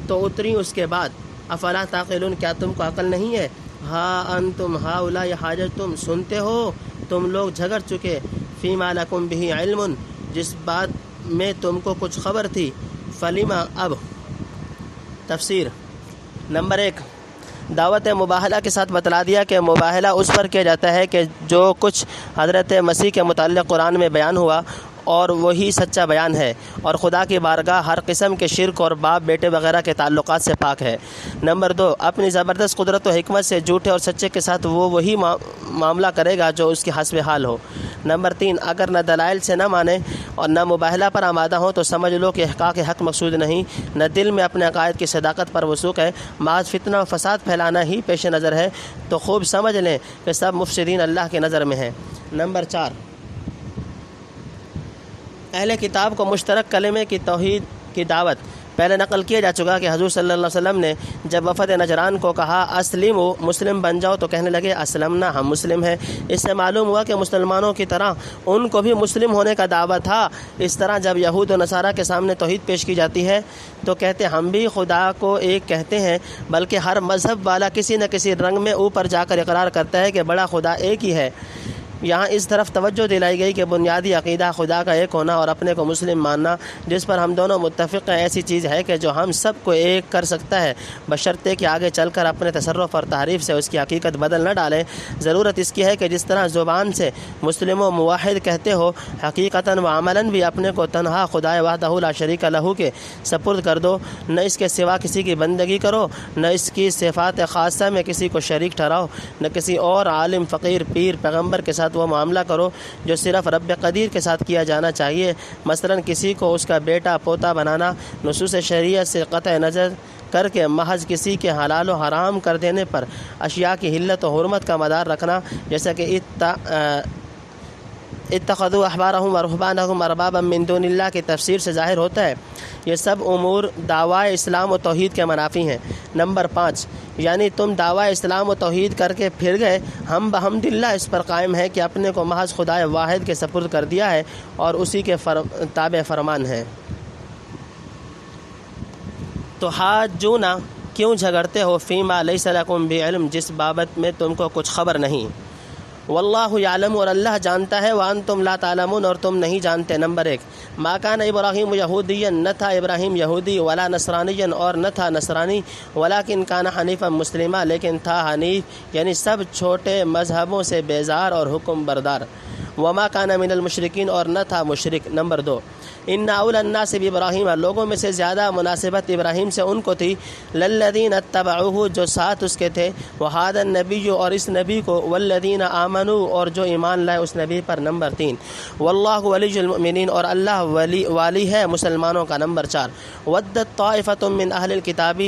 Speaker 1: تو اتری اس کے بعد، افلا تعقلون، کیا تم کو عقل نہیں ہے، ہا انتم ہاؤلاء حاججتم، سنتے ہو تم لوگ جھگڑ چکے، فیما لکم بہ علم، جس بات میں تم کو کچھ خبر تھی، فلیما، اب۔ تفسیر: نمبر 1، دعوت مباہلہ کے ساتھ بتلا دیا کہ مباہلہ اس پر کیا جاتا ہے کہ جو کچھ حضرت مسیح کے متعلق قرآن میں بیان ہوا اور وہی سچا بیان ہے، اور خدا کی بارگاہ ہر قسم کے شرک اور باپ بیٹے وغیرہ کے تعلقات سے پاک ہے۔ نمبر 2، اپنی زبردست قدرت و حکمت سے جھوٹے اور سچے کے ساتھ وہ وہی معاملہ کرے گا جو اس کے حسب حال ہو۔ نمبر 3، اگر نہ دلائل سے نہ مانے اور نہ مباہلہ پر آمادہ ہوں تو سمجھ لو کہ احقاق حق مقصود نہیں، نہ دل میں اپنے عقائد کی صداقت پر وثوق ہے، محض فتنہ و فساد پھیلانا ہی پیش نظر ہے، تو خوب سمجھ لیں کہ سب مفسدین اللہ کی نظر میں ہیں۔ نمبر 4، اہل کتاب کو مشترک کلمے کی توحید کی دعوت پہلے نقل کیا جا چکا کہ حضور صلی اللہ علیہ وسلم نے جب وفد نجران کو کہا اسلمو مسلم بن جاؤ تو کہنے لگے اسلمنا ہم مسلم ہیں۔ اس سے معلوم ہوا کہ مسلمانوں کی طرح ان کو بھی مسلم ہونے کا دعویٰ تھا۔ اس طرح جب یہود و نصارہ کے سامنے توحید پیش کی جاتی ہے تو کہتے ہم بھی خدا کو ایک کہتے ہیں، بلکہ ہر مذہب والا کسی نہ کسی رنگ میں اوپر جا کر اقرار کرتا ہے کہ بڑا خدا ایک ہی ہے۔ یہاں اس طرف توجہ دلائی گئی کہ بنیادی عقیدہ خدا کا ایک ہونا اور اپنے کو مسلم ماننا، جس پر ہم دونوں متفق ہیں، ایسی چیز ہے کہ جو ہم سب کو ایک کر سکتا ہے، بشرطے کہ آگے چل کر اپنے تصرف اور تحریف سے اس کی حقیقت بدل نہ ڈالیں۔ ضرورت اس کی ہے کہ جس طرح زبان سے مسلم و موحد کہتے ہو، حقیقتاً و عملاً بھی اپنے کو تنہا خدائے وحدہ لا شریک لہ کے سپرد کر دو، نہ اس کے سوا کسی کی بندگی کرو، نہ اس کی صفات خاصہ میں کسی کو شریک ٹھہراؤ، نہ کسی اور عالم، فقیر، پیر، پیغمبر کے ساتھ وہ معاملہ کرو جو صرف رب قدیر کے ساتھ کیا جانا چاہیے، مثلا کسی کو اس کا بیٹا پوتا بنانا، نصوص شریعت سے قطع نظر کر کے محض کسی کے حلال و حرام کر دینے پر اشیاء کی حلت و حرمت کا مدار رکھنا، جیسا کہ اتخذوا احبارهم ورهبانهم اربابا من دون اللہ کی تفسیر سے ظاہر ہوتا ہے۔ یہ سب امور دعوی اسلام و توحید کے منافی ہیں۔ نمبر 5، یعنی تم دعوی اسلام و توحید کر کے پھر گئے، ہم بحمدللہ اس پر قائم ہے کہ اپنے کو محض خدائے واحد کے سپرد کر دیا ہے اور اسی کے تابع فرمان ہے۔ تو حاجونا کیوں جھگڑتے ہو فیما لیس لکم بعلم، جس بابت میں تم کو کچھ خبر نہیں۔ واللہ یعلم، اور اللہ جانتا ہے، وانتم لا تعلمون، اور تم نہیں جانتے۔ نمبر 1، ما کان ابراہیم یہودیا، نہ تھا ابراہیم یہودی، ولا نصرانیا، اور نہ تھا نصرانی، ولکن کان حنیفا مسلما، لیکن تھا حنیف یعنی سب چھوٹے مذہبوں سے بیزار اور حکم بردار۔ وما کان من المشرکین، اور نہ تھا مشرک۔ نمبر 2، ان اولی الناس بابراہیم، لوگوں میں سے زیادہ مناسبت ابراہیم سے ان کو تھی، للذین اتبعوہ، جو ساتھ اس کے تھے، وہذا النبی، اور اس نبی کو، والذین آمنوا، اور جو ایمان لائے اس نبی پر۔ نمبر 3، واللہ ولی المؤمنین، اور اللہ والی ہے مسلمانوں کا۔ نمبر 4، ودت طائفۃ من اہل الکتاب،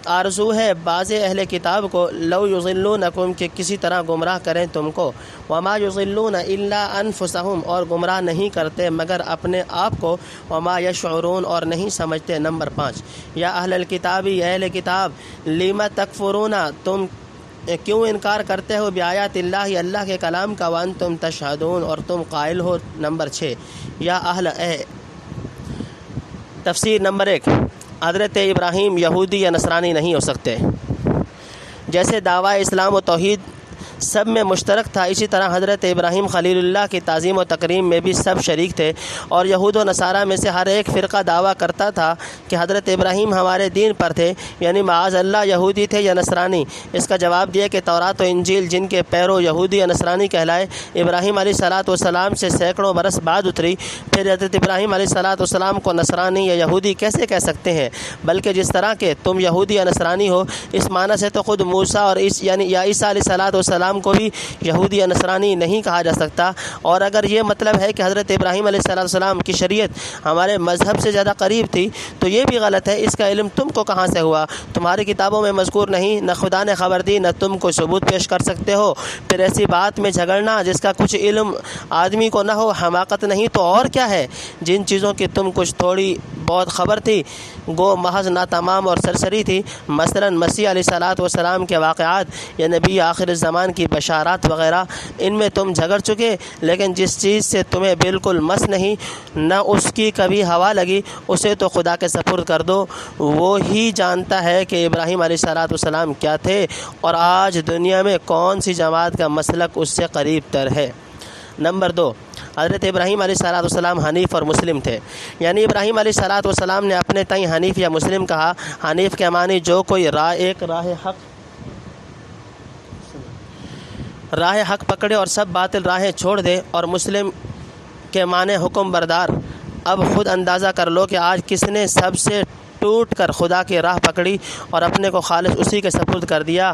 Speaker 1: آرزو ہے بعض اہل کتاب کو، لو یضلونکم، کہ کسی طرح گمراہ کریں تم کو، وما یضلون الا انفسہم، اور گمراہ نہیں کرتے مگر اپنے آپ کو، وما یشعرون، اور نہیں سمجھتے۔ نمبر 5، یا اہل الکتاب، اہل کتاب، لم تکفرون، تم کیوں انکار کرتے ہو، بآیات اللہ، اللہ کے کلام کا، وانتم تشہدون، اور تم قائل ہو۔ نمبر 6، یا اہل تفسیر۔ نمبر 1، حضرت ابراہیم یہودی یا نصرانی نہیں ہو سکتے۔ جیسے دعویٰ اسلام و توحید سب میں مشترک تھا، اسی طرح حضرت ابراہیم خلیل اللہ کی تعظیم و تکریم میں بھی سب شریک تھے، اور یہود و نصارہ میں سے ہر ایک فرقہ دعویٰ کرتا تھا کہ حضرت ابراہیم ہمارے دین پر تھے، یعنی معاذ اللہ یہودی تھے یا نصرانی۔ اس کا جواب دیا کہ تورات و انجیل جن کے پیرو یہودی یا نصرانی کہلائے، ابراہیم علیہ السلام سے سینکڑوں برس بعد اتری، پھر حضرت ابراہیم علیہ السلام کو نصرانی یا یہودی کیسے کہہ سکتے ہیں؟ بلکہ جس طرح کہ تم یہودی یا نصرانی ہو، اس معنی سے تو خود موسیٰ اور یعنی یا عیسیٰ علیہ السلام کو بھی یہودی یا نصرانی نہیں کہا جا سکتا۔ اور اگر یہ مطلب ہے کہ حضرت ابراہیم علیہ السلام کی شریعت ہمارے مذہب سے زیادہ قریب تھی تو یہ بھی غلط ہے۔ اس کا علم تم کو کہاں سے ہوا؟ تمہاری کتابوں میں مذکور نہیں، نہ خدا نے خبر دی، نہ تم کو ثبوت پیش کر سکتے ہو۔ پھر ایسی بات میں جھگڑنا جس کا کچھ علم آدمی کو نہ ہو، حماقت نہیں تو اور کیا ہے؟ جن چیزوں کی تم کچھ تھوڑی بہت خبر تھی گو محض ناتمام اور سرسری تھی، مثلا مسیح علیہ السلام کے واقعات یا نبی آخر الزمان کی بشارات وغیرہ، ان میں تم جھگڑ چکے، لیکن جس چیز سے تمہیں بالکل مس نہیں، نہ اس کی کبھی ہوا لگی، اسے تو خدا کے سپرد کر دو۔ وہی جانتا ہے کہ ابراہیم علیہ السلام کیا تھے اور آج دنیا میں کون سی جماعت کا مسلک اس سے قریب تر ہے۔ نمبر 2، حضرت ابراہیم علیہ السلام حنیف اور مسلم تھے، یعنی ابراہیم علیہ السلام نے اپنے تئیں حنیف یا مسلم کہا۔ حنیف کے معنی جو کوئی راہ حق پکڑے اور سب باطل راہیں چھوڑ دے، اور مسلم کے معنی حکم بردار۔ اب خود اندازہ کر لو کہ آج کس نے سب سے ٹوٹ کر خدا کی راہ پکڑی اور اپنے کو خالص اسی کے سپرد کر دیا،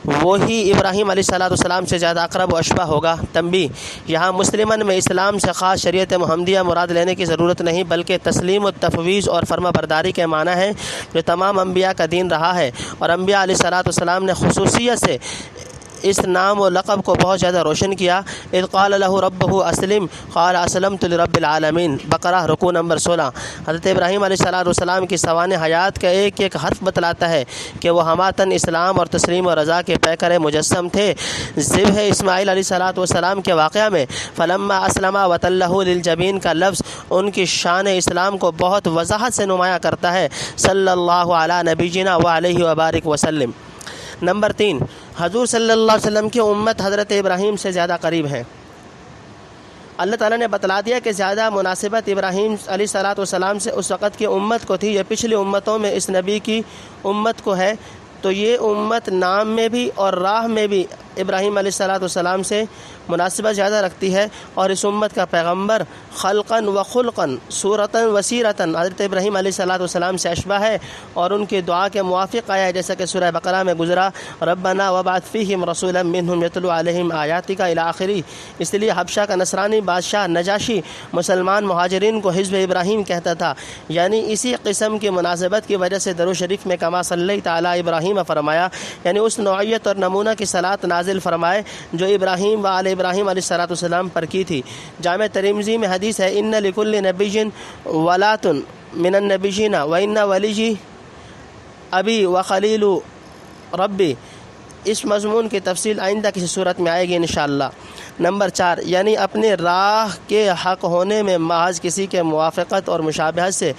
Speaker 1: وہی ابراہیم علیہ السلام سے زیادہ اقرب و اشبہ ہوگا۔ تنبیہ، یہاں مسلمن میں اسلام سے خاص شریعت محمدیہ مراد لینے کی ضرورت نہیں، بلکہ تسلیم و تفویض اور فرما برداری کے معنی ہے، جو تمام انبیاء کا دین رہا ہے، اور انبیاء علیہ السلام نے خصوصیت سے اس نام و لقب کو بہت زیادہ روشن کیا۔ اذ قال له ربه اسلم قال اسلمت لرب العالمین، بقرہ رکوع نمبر 16۔ حضرت ابراہیم علیہ السلام کی سوانح حیات کا ایک ایک حرف بتلاتا ہے کہ وہ ہماتن اسلام اور تسلیم و رضا کے پیکر مجسم تھے۔ ذبح اسماعیل علیہ السلام کے واقعہ میں فلما اسلم وتلہ للجبین کا لفظ ان کی شان اسلام کو بہت وضاحت سے نمایاں کرتا ہے۔ صلی اللہ علی نبینا وعلیہ وبارک وسلم۔ نمبر 3، حضور صلی اللہ علیہ وسلم کی امت حضرت ابراہیم سے زیادہ قریب ہے۔ اللہ تعالیٰ نے بتلا دیا کہ زیادہ مناسبت ابراہیم علیہ السلام سے اس وقت کی امت کو تھی، یہ پچھلی امتوں میں اس نبی کی امت کو ہے، تو یہ امت نام میں بھی اور راہ میں بھی ابراہیم علیہ السلام سے مناسبت زیادہ رکھتی ہے، اور اس امت کا پیغمبر خلقاً و خلقاً صورتاً و سیرتاً حضرت ابراہیم علیہ السلام سے اشبہ ہے اور ان کی دعا کے موافق آیا ہے، جیسا کہ سورہ بقرہ میں گزرا، ربنا وابعث فیہم رسولا منہم یتلو علیہم آیاتک الی آخری۔ اس لیے حبشہ کا نصرانی بادشاہ نجاشی مسلمان مہاجرین کو حزب ابراہیم کہتا تھا، یعنی اسی قسم کی مناسبت کی وجہ سے درود شریف میں کما صلی تعالی ابراہیم فرمایا، یعنی اس نوعیت اور نمونہ کی صلاۃ نازل فرمائے جو ابراہیم و آل ابراہیم علیہ السلام پر کی تھی۔ جامع ترمذی میں حدیث ہے، ان لکل نبی ولات من النبیین وان ولی ابی و خلیل ربی۔ اس مضمون کی تفصیل آئندہ کسی صورت میں آئے گی انشاءاللہ۔ نمبر 4، یعنی اپنے راہ کے حق ہونے میں محض کسی کے موافقت اور مشابہت سے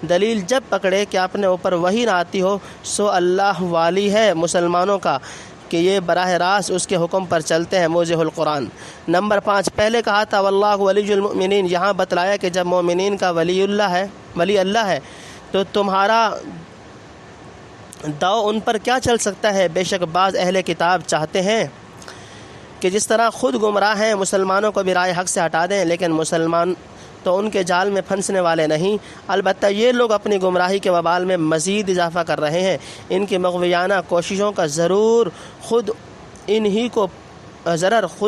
Speaker 1: دلیل جب پکڑے کہ اپنے اوپر وحی نہ آتی ہو، سو اللہ والی ہے مسلمانوں کا کہ یہ براہ راست اس کے حکم پر چلتے ہیں، موضح القرآن۔ نمبر 5، پہلے کہا تھا واللہ ولی المؤمنین، یہاں بتلایا کہ جب مومنین کا ولی اللہ ہے تو تمہارا داؤ ان پر کیا چل سکتا ہے؟ بے شک بعض اہل کتاب چاہتے ہیں کہ جس طرح خود گمراہ ہیں مسلمانوں کو بھی رائے حق سے ہٹا دیں، لیکن مسلمان تو ان کے جال میں پھنسنے والے نہیں، البتہ یہ لوگ اپنی گمراہی کے وبال میں مزید اضافہ کر رہے ہیں۔ ان کی مغویانہ کوششوں کا ضرور خود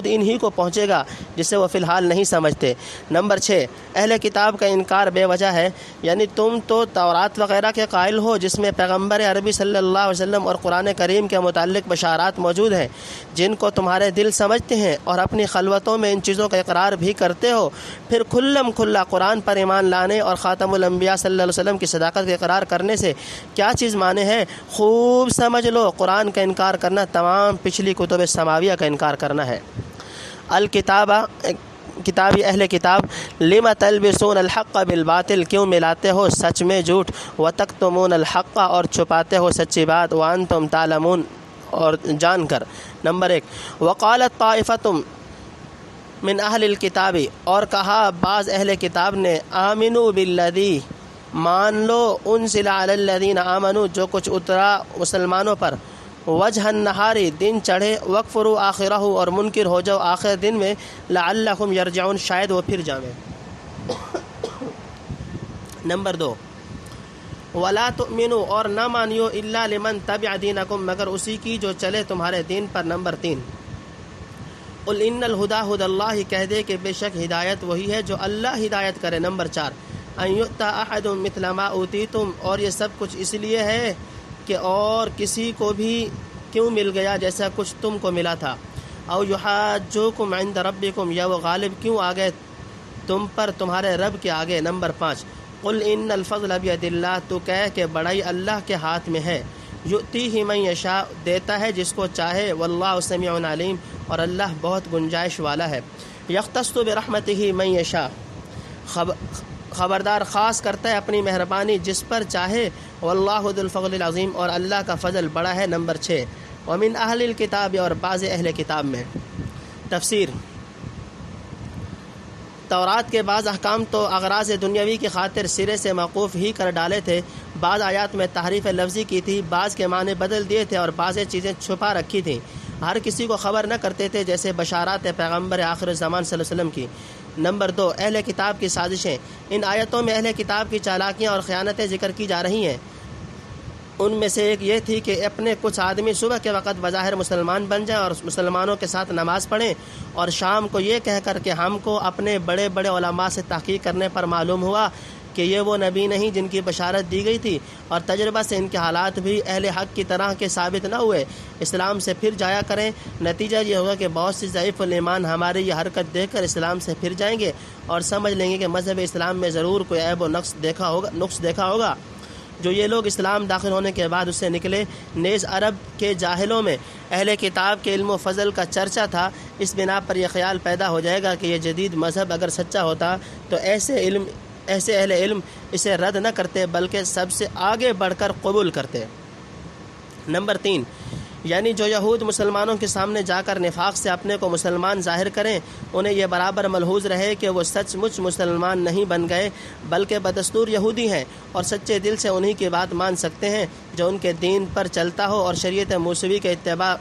Speaker 1: انہی کو پہنچے گا جسے وہ فی الحال نہیں سمجھتے۔ نمبر 6، اہل کتاب کا انکار بے وجہ ہے، یعنی تم تو تورات وغیرہ کے قائل ہو جس میں پیغمبر عربی صلی اللہ علیہ وسلم اور قرآن کریم کے متعلق بشارات موجود ہیں، جن کو تمہارے دل سمجھتے ہیں اور اپنی خلوتوں میں ان چیزوں کا اقرار بھی کرتے ہو، پھر کھلم کھلا قرآن پر ایمان لانے اور خاتم الانبیاء صلی اللہ علیہ وسلم کی صداقت کا اقرار کرنے سے کیا چیز مانے ہے؟ خوب سمجھ لو، قرآن کا انکار کرنا تمام پچھلی کتب سماویہ کا انکار کرنا ہے۔ کتابی اہل کتاب، لما تلبسون الحق بالباطل، کیوں ملاتے ہو سچ میں جھوٹ، وتکتمون الحق، اور چھپاتے ہو سچی بات، وانتم تعلمون، اور جان کر۔ نمبر 1، وقالت طائفۃ من اہل الکتاب، اور کہا بعض اہل کتاب نے، آمنوا بالذی، مان لو، انزل علی الذین آمنوا، جو کچھ اترا مسلمانوں پر، وجہ النہاری، دن چڑھے، وکفروا آخرہ، اور منکر ہو جاؤ آخر دن میں، لعلہم یرجعون، شاید وہ پھر جائیں۔ نمبر 2، ولا تؤمنوا، اور نہ مانیو، الا لمن تبع دینکم، مگر اسی کی جو چلے تمہارے دین پر۔ نمبر 3، قل ان الہدی ھدی اللہ، کہہ دے کہ بے شک ہدایت وہی ہے جو اللہ ہدایت کرے۔ نمبر 4، ان یؤتی احد مثل ما اوتیتم، اور یہ سب کچھ اس لیے ہے کہ اور کسی کو بھی کیوں مل گیا جیسا کچھ تم کو ملا تھا۔ او یحاجوکم عند ربکم، یا وہ غالب کیوں آ گئے تم پر تمہارے رب کے آگے۔ نمبر 5، قل ان الفضل بید اللہ، تو کہہ کہ بڑائی اللہ کے ہاتھ میں ہے، یؤتیہ من یشاء، دیتا ہے جس کو چاہے، واللہ سمیع علیم، اور اللہ بہت گنجائش والا ہے۔ یختص برحمتہ من یشاء، خبردار خاص کرتا ہے اپنی مہربانی جس پر چاہے، واللہ ذو الفضل العظیم، اور اللہ کا فضل بڑا ہے۔ نمبر 6، ومن اہل الکتاب، اور بعض اہل کتاب میں۔ تفسیر، تورات کے بعض احکام تو اغراض دنیاوی کی خاطر سرے سے موقوف ہی کر ڈالے تھے، بعض آیات میں تحریف لفظی کی تھی، بعض کے معنی بدل دیے تھے، اور بعض چیزیں چھپا رکھی تھیں، ہر کسی کو خبر نہ کرتے تھے، جیسے بشارات پیغمبر آخر الزمان صلی اللہ علیہ وسلم کی۔ نمبر 2، اہل کتاب کی سازشیں، ان آیتوں میں اہل کتاب کی چالاکیاں اور خیانتیں ذکر کی جا رہی ہیں۔ ان میں سے ایک یہ تھی کہ اپنے کچھ آدمی صبح کے وقت بظاہر مسلمان بن جائیں اور مسلمانوں کے ساتھ نماز پڑھیں، اور شام کو یہ کہہ کر کہ ہم کو اپنے بڑے بڑے علماء سے تحقیق کرنے پر معلوم ہوا کہ یہ وہ نبی نہیں جن کی بشارت دی گئی تھی، اور تجربہ سے ان کے حالات بھی اہل حق کی طرح کے ثابت نہ ہوئے، اسلام سے پھر جایا کریں۔ نتیجہ یہ ہوگا کہ بہت سی ضعیف الایمان ہماری یہ حرکت دیکھ کر اسلام سے پھر جائیں گے اور سمجھ لیں گے کہ مذہب اسلام میں ضرور کوئی عیب و نقص دیکھا ہوگا۔ جو یہ لوگ اسلام داخل ہونے کے بعد اس سے نکلے، نیز عرب کے جاہلوں میں اہل کتاب کے علم و فضل کا چرچا تھا، اس بنا پر یہ خیال پیدا ہو جائے گا کہ یہ جدید مذہب اگر سچا ہوتا تو ایسے اہل علم اسے رد نہ کرتے بلکہ سب سے آگے بڑھ کر قبول کرتے۔ نمبر 3، یعنی جو یہود مسلمانوں کے سامنے جا کر نفاق سے اپنے کو مسلمان ظاہر کریں، انہیں یہ برابر ملحوظ رہے کہ وہ سچ مچ مسلمان نہیں بن گئے بلکہ بدستور یہودی ہیں، اور سچے دل سے انہی کی بات مان سکتے ہیں جو ان کے دین پر چلتا ہو اور شریعت موسوی کے اتباع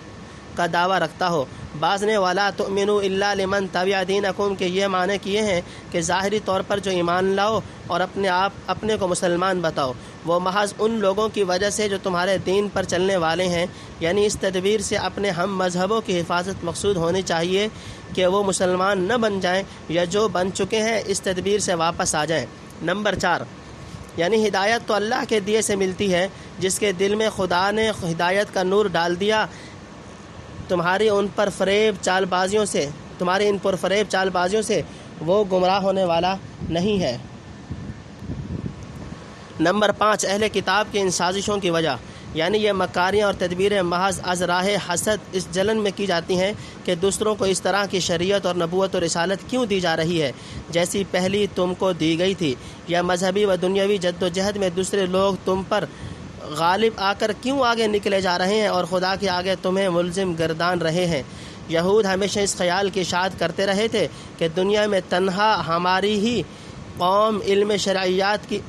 Speaker 1: کا دعویٰ رکھتا ہو۔ بعض نے وَلَا تُؤْمِنُوا إِلَّا لِمَنْ تَبِعَ دِينَكُمْ کے یہ معنی کیے ہیں کہ ظاہری طور پر جو ایمان لاؤ اور اپنے کو مسلمان بتاؤ، وہ محض ان لوگوں کی وجہ سے جو تمہارے دین پر چلنے والے ہیں، یعنی اس تدبیر سے اپنے ہم مذہبوں کی حفاظت مقصود ہونی چاہیے کہ وہ مسلمان نہ بن جائیں، یا جو بن چکے ہیں اس تدبیر سے واپس آ جائیں۔ نمبر 4، یعنی ہدایت تو اللہ کے دیے سے ملتی ہے، جس کے دل میں خدا نے ہدایت کا نور ڈال دیا، تمہاری ان پر فریب چال بازیوں سے وہ گمراہ ہونے والا نہیں ہے۔ نمبر 5، اہل کتاب کی ان سازشوں کی وجہ، یعنی یہ مکاریاں اور تدبیریں محض از راہ حسد اس جلن میں کی جاتی ہیں کہ دوسروں کو اس طرح کی شریعت اور نبوت و رسالت کیوں دی جا رہی ہے جیسی پہلی تم کو دی گئی تھی، یا مذہبی و دنیاوی جد و جہد میں دوسرے لوگ تم پر غالب آ کر کیوں آگے نکلے جا رہے ہیں اور خدا کے آگے تمہیں ملزم گردان رہے ہیں۔ یہود ہمیشہ اس خیال کی اشاعت کرتے رہے تھے کہ دنیا میں تنہا ہماری ہی قوم علم شرعیات کی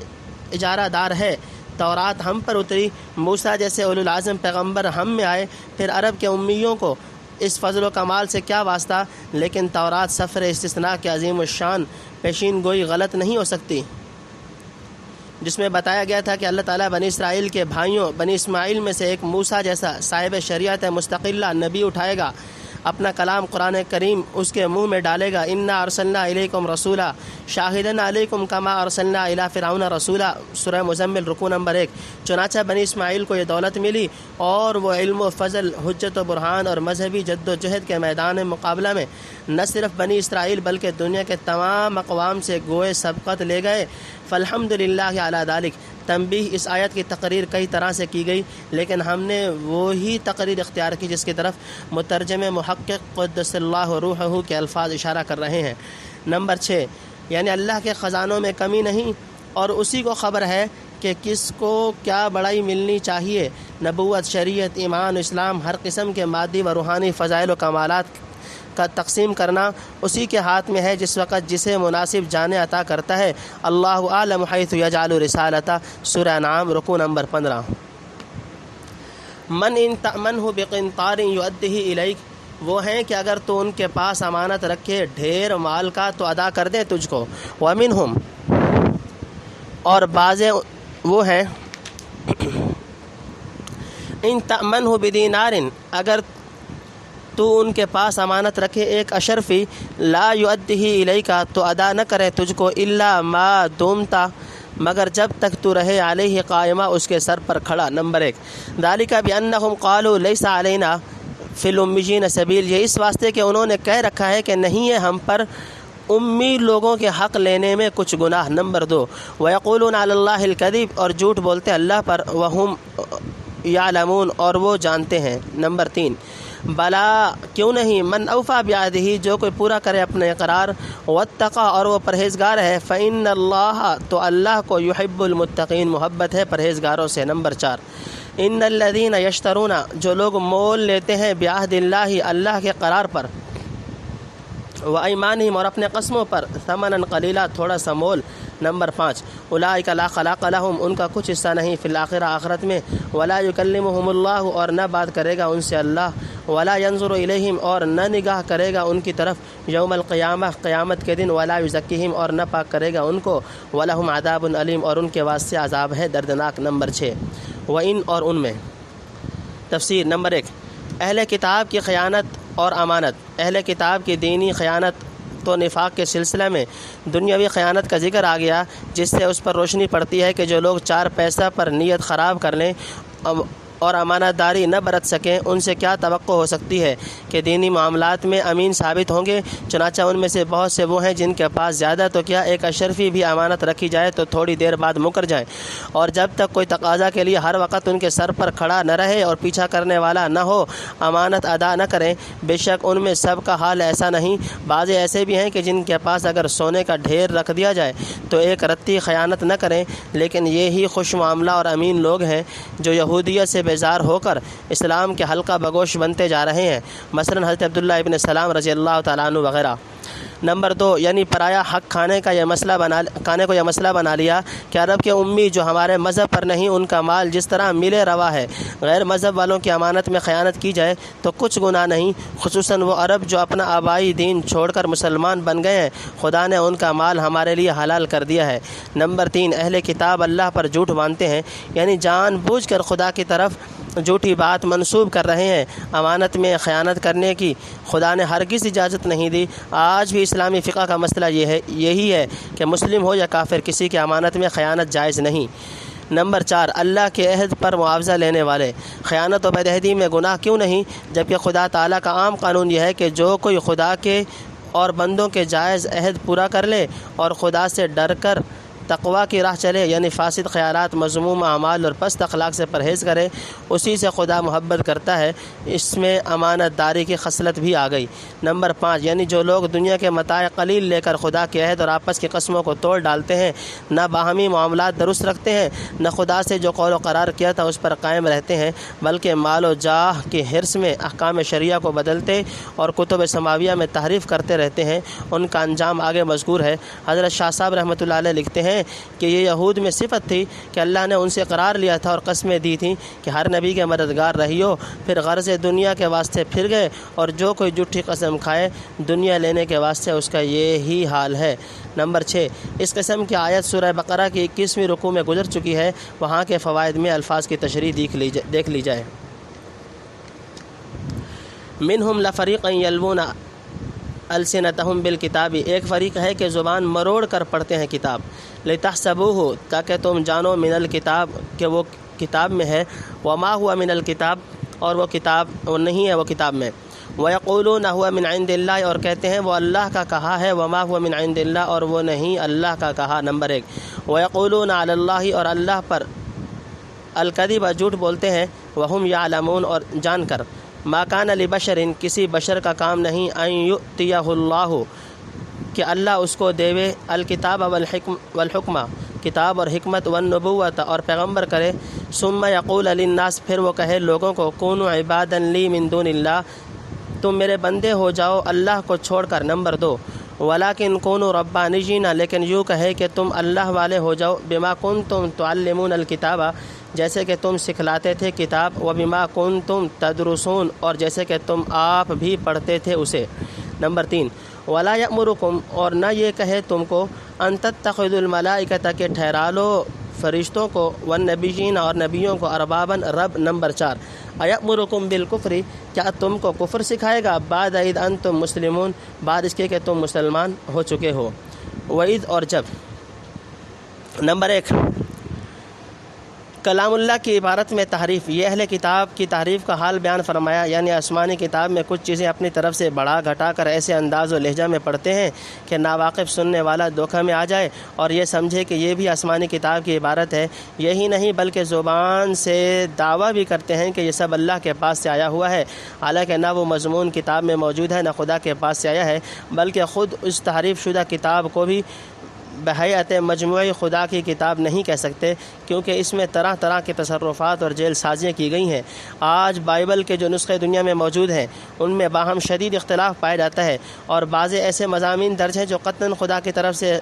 Speaker 1: اجارہ دار ہے، تورات ہم پر اتری، موسیٰ جیسے اولو العزم پیغمبر ہم میں آئے، پھر عرب کے امیوں کو اس فضل و کمال سے کیا واسطہ، لیکن تورات سفر استثناء کے عظیم الشان پیشین گوئی غلط نہیں ہو سکتی، جس میں بتایا گیا تھا کہ اللہ تعالیٰ بنی اسرائیل کے بھائیوں بنی اسماعیل میں سے ایک موسیٰ جیسا صاحب شریعت مستقلہ نبی اٹھائے گا، اپنا کلام قرآن کریم اس کے منہ میں ڈالے گا۔ انا ارسلنا الیکم رسولا شاہدا علیکم کما ارسلنا الی فرعون رسولا، سورہ مزمل رکوع نمبر 1۔ چنانچہ بنی اسماعیل کو یہ دولت ملی اور وہ علم و فضل، حجت و برہان اور مذہبی جد و جہد کے میدان مقابلہ میں نہ صرف بنی اسرائیل بلکہ دنیا کے تمام اقوام سے گوئے سبقت لے گئے۔ فالحمدللہ علی ذالک۔ تنبیہ، اس آیت کی تقریر کئی طرح سے کی گئی، لیکن ہم نے وہی تقریر اختیار کی جس کی طرف مترجم محقق قدس اللہ روحہ کے الفاظ اشارہ کر رہے ہیں۔ نمبر 6، یعنی اللہ کے خزانوں میں کمی نہیں اور اسی کو خبر ہے کہ کس کو کیا بڑائی ملنی چاہیے۔ نبوت، شریعت، ایمان، اسلام، ہر قسم کے مادی و روحانی فضائل و کمالات کا تقسیم کرنا اسی کے ہاتھ میں ہے جس وقت جسے مناسب جانے عطا کرتا ہے۔ اللہ اعلم حیث یجعل رسالتہ، سورہ انعام رکوع نمبر 15۔ من ان تأمنہ بقنطار یؤدہ الیک، وہ ہیں کہ اگر تو ان کے پاس امانت رکھے ڈھیر مال کا تو ادا کر دیں تجھ کو۔ ومنہم، اور بعضے وہ ہیں ان تأمنہ بدینار، اگر تو ان کے پاس امانت رکھے ایک اشرفی، لا یؤدہ الیک، تو ادا نہ کرے تجھ کو، الا ما دمت، مگر جب تک تو رہے، علیہ قائمہ، اس کے سر پر کھڑا۔ نمبر 1، ذالک بانہم قالوا لیس علینا فی الامیین سبیل، یہ اس واسطے کہ انہوں نے کہہ رکھا ہے کہ نہیں ہے ہم پر امی لوگوں کے حق لینے میں کچھ گناہ۔ نمبر 2، ویقولون علی اللہ الکذب، اور جھوٹ بولتے اللہ پر، وہم یعلمون، اور وہ جانتے ہیں۔ نمبر 3، بلا، کیوں نہیں، من اوفی بعہدہ، جو کوئی پورا کرے اپنے اقرار، واتقی، اور وہ پرہیزگار ہے، فإن اللہ، تو اللہ کو، یحب المتقین، محبت ہے پرہیزگاروں سے۔ نمبر 4، ان الذین یشترون، جو لوگ مول لیتے ہیں، بعہد اللہ، اللہ کے قرار پر، وایمانہم، اور اپنے قسموں پر، ثمنا قلیلا، تھوڑا سا مول۔ نمبر 5، اولئک لا خلاق لہم، ان کا کچھ حصہ نہیں فی الآخرہ، آخرت میں، ولا یکلمہم اللہ، اور نہ بات کرے گا ان سے اللہ، ولا ینظر الیہم، اور نہ نگاہ کرے گا ان کی طرف، یوم القیامہ، قیامت کے دن، ولا یزکیہم، اور نہ پاک کرے گا ان کو، ولہم عذاب علیم، اور ان کے واسطے عذاب ہے دردناک۔ نمبر 6، وَإِن، اور ان میں۔ تفسیر۔ نمبر 1، اہل کتاب کی خیانت اور امانت، اہل کتاب کی دینی خیانت تو نفاق کے سلسلے میں دنیاوی خیانت کا ذکر آ گیا، جس سے اس پر روشنی پڑتی ہے کہ جو لوگ 4 پیسہ پر نیت خراب کر لیں اور امانت داری نہ برت سکیں، ان سے کیا توقع ہو سکتی ہے کہ دینی معاملات میں امین ثابت ہوں گے؟ چنانچہ ان میں سے بہت سے وہ ہیں جن کے پاس زیادہ تو کیا ایک اشرفی بھی امانت رکھی جائے تو تھوڑی دیر بعد مکر جائیں، اور جب تک کوئی تقاضا کے لیے ہر وقت ان کے سر پر کھڑا نہ رہے اور پیچھا کرنے والا نہ ہو امانت ادا نہ کریں۔ بے شک ان میں سب کا حال ایسا نہیں، بعض ایسے بھی ہیں کہ جن کے پاس اگر سونے کا ڈھیر رکھ دیا جائے تو ایک رتی خیانت نہ کریں، لیکن یہی خوش معاملہ اور امین لوگ ہیں جو یہودیت سے بیزار ہو کر اسلام کے حلقہ بگوش بنتے جا رہے ہیں، مثلا حضرت عبداللہ ابن سلام رضی اللہ تعالیٰ عنہ وغیرہ۔ نمبر 2، یعنی پرایا حق کھانے کو یہ مسئلہ بنا لیا کہ عرب کے امی جو ہمارے مذہب پر نہیں، ان کا مال جس طرح ملے روا ہے، غیر مذہب والوں کی امانت میں خیانت کی جائے تو کچھ گناہ نہیں، خصوصاً وہ عرب جو اپنا آبائی دین چھوڑ کر مسلمان بن گئے ہیں، خدا نے ان کا مال ہمارے لیے حلال کر دیا ہے۔ نمبر 3، اہل کتاب اللہ پر جھوٹ باندھتے ہیں، یعنی جان بوجھ کر خدا کی طرف جھوٹی بات منسوب کر رہے ہیں۔ امانت میں خیانت کرنے کی خدا نے ہرگز اجازت نہیں دی۔ آج بھی اسلامی فقہ کا مسئلہ یہی ہے کہ مسلم ہو یا کافر، کسی کی امانت میں خیانت جائز نہیں۔ نمبر 4، اللہ کے عہد پر معاوضہ لینے والے۔ خیانت و بدعہدی میں گناہ کیوں نہیں، جبکہ خدا تعالیٰ کا عام قانون یہ ہے کہ جو کوئی خدا کے اور بندوں کے جائز عہد پورا کر لے اور خدا سے ڈر کر تقوی کی راہ چلے، یعنی فاسد خیالات، مذموم اعمال اور پست اخلاق سے پرہیز کرے، اسی سے خدا محبت کرتا ہے۔ اس میں امانت داری کی خصلت بھی آ گئی۔ نمبر 5، یعنی جو لوگ دنیا کے متاع قلیل لے کر خدا کے عہد اور آپس کی قسموں کو توڑ ڈالتے ہیں، نہ باہمی معاملات درست رکھتے ہیں، نہ خدا سے جو قول و قرار کیا تھا اس پر قائم رہتے ہیں، بلکہ مال و جاہ کی حرص میں احکام شریعہ کو بدلتے اور کتب سماویہ میں تحریف کرتے رہتے ہیں، ان کا انجام آگے مذکور ہے۔ حضرت شاہ صاحب رحمۃ اللہ علیہ لکھتے ہیں کہ یہ یہود میں صفت تھی کہ اللہ نے ان سے قرار لیا تھا اور قسمیں دی تھیں کہ ہر نبی کے مددگار رہیو، پھر غرض دنیا کے واسطے پھر گئے، اور جو کوئی جھوٹی قسم کھائے دنیا لینے کے واسطے اس کا یہی حال ہے۔ نمبر 6، اس قسم کی آیت سورہ بقرہ کی 21ویں رکوع میں گزر چکی ہے، وہاں کے فوائد میں الفاظ کی تشریح دیکھ لی جائے۔ منہم لفریقا یلوون السنتہم بالکتاب، ایک فریق ہے کہ زبان مروڑ کر پڑھتے ہیں کتاب، لتحسبوہ، تاکہ تم جانو، من الکتاب، کہ وہ کتاب میں ہے، وما ہوا من الکتاب، اور وہ کتاب نہیں ہے وہ کتاب میں، ویقولون ہوا من عند اللہ، اور کہتے ہیں وہ اللہ کا کہا ہے، وما ہوا من عند اللہ، اور وہ نہیں اللہ کا کہا۔ نمبر 1، ویقولون علی اللہ، اور اللہ پر الکذب، جھوٹ بولتے ہیں، وہم یعلمون، اور جان کر، ما کان لبشر، کسی بشر کا کام نہیں، ان یؤتیہ اللہ، کہ اللہ اس کو دیوے، الکتاب والحکمہ، کتاب اور حکمت، والنبوت، اور پیغمبر کرے، ثم یقول للناس، پھر وہ کہے لوگوں کو، کونوا عبادا لی من دون اللہ، تم میرے بندے ہو جاؤ اللہ کو چھوڑ کر۔ نمبر 2، ولیکن کونوا ربانیین، لیکن یوں کہے کہ تم اللہ والے ہو جاؤ، بما کنتم تعلمون الکتاب، جیسے کہ تم سکھلاتے تھے کتاب، وبما کنتم تدرسون، اور جیسے کہ تم آپ بھی پڑھتے تھے اسے۔ نمبر 3، ولا یأمرکم، اور نہ یہ کہے تم کو، ان تتخذوا الملائکۃ، کہ ٹھہرا لو فرشتوں کو، والنبیین، اور نبیوں کو، اربابا، رب۔ نمبر 4، ایأمرکم بالکفر، کیا تم کو کفر سکھائے گا، بعد اذ انتم مسلمون، بعد اس کے کہ تم مسلمان ہو چکے ہو، وَإِذْ، اور جب۔ نمبر 1، کلام اللہ کی عبارت میں تحریف، یہ اہل کتاب کی تحریف کا حال بیان فرمایا، یعنی آسمانی کتاب میں کچھ چیزیں اپنی طرف سے بڑھا گھٹا کر ایسے انداز و لہجہ میں پڑھتے ہیں کہ ناواقف سننے والا دھوکہ میں آ جائے اور یہ سمجھے کہ یہ بھی آسمانی کتاب کی عبارت ہے۔ یہی نہیں بلکہ زبان سے دعویٰ بھی کرتے ہیں کہ یہ سب اللہ کے پاس سے آیا ہوا ہے، حالانکہ نہ وہ مضمون کتاب میں موجود ہے، نہ خدا کے پاس سے آیا ہے، بلکہ خود اس تحریف شدہ کتاب کو بھی بحیثیت مجموعی خدا کی کتاب نہیں کہہ سکتے، کیونکہ اس میں طرح طرح کے تصرفات اور جیل سازیاں کی گئی ہیں۔ آج بائبل کے جو نسخے دنیا میں موجود ہیں ان میں باہم شدید اختلاف پایا جاتا ہے، اور بعض ایسے مضامین درج ہیں جو قطعاً خدا کی طرف سے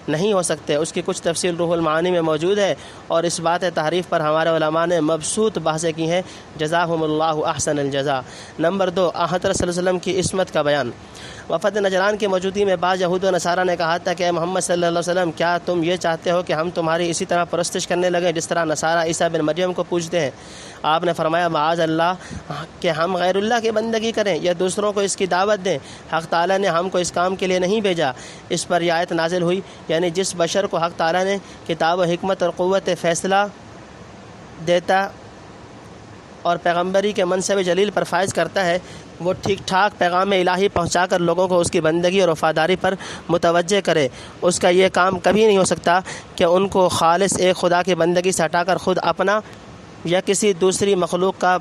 Speaker 1: نہیں ہو سکتے۔ اس کی کچھ تفصیل روح المعانی میں موجود ہے اور اس بات تحریف پر ہمارے علماء نے مبسوط بحثیں کی ہیں، جزاہم اللہ احسن الجزا۔ نمبر 2، حضرت صلی اللہ علیہ وسلم کی عصمت کا بیان۔ وفد نجران کی موجودگی میں بعض یہود و نصارہ نے کہا تھا کہ اے محمد صلی اللہ علیہ وسلم، کیا تم یہ چاہتے ہو کہ ہم تمہاری اسی طرح پرستش کرنے لگیں جس طرح نصارہ عیسیٰ بن مریم کو پوجتے ہیں؟ آپ نے فرمایا معاذ اللہ کہ ہم غیر اللہ کی بندگی کریں یا دوسروں کو اس کی دعوت دیں۔ حق تعالیٰ نے ہم کو اس کام کے لیے نہیں بھیجا۔ اس پر یہ آیت نازل ہوئی، یعنی جس بشر کو حق تعالیٰ نے کتاب و حکمت اور قوت فیصلہ دیتا اور پیغمبری کے منصب جلیل پر فائز کرتا ہے، وہ ٹھیک ٹھاک پیغام الہی پہنچا کر لوگوں کو اس کی بندگی اور وفاداری پر متوجہ کرے۔ اس کا یہ کام کبھی نہیں ہو سکتا کہ ان کو خالص ایک خدا کی بندگی سے ہٹا کر خود اپنا یا کسی دوسری مخلوق کا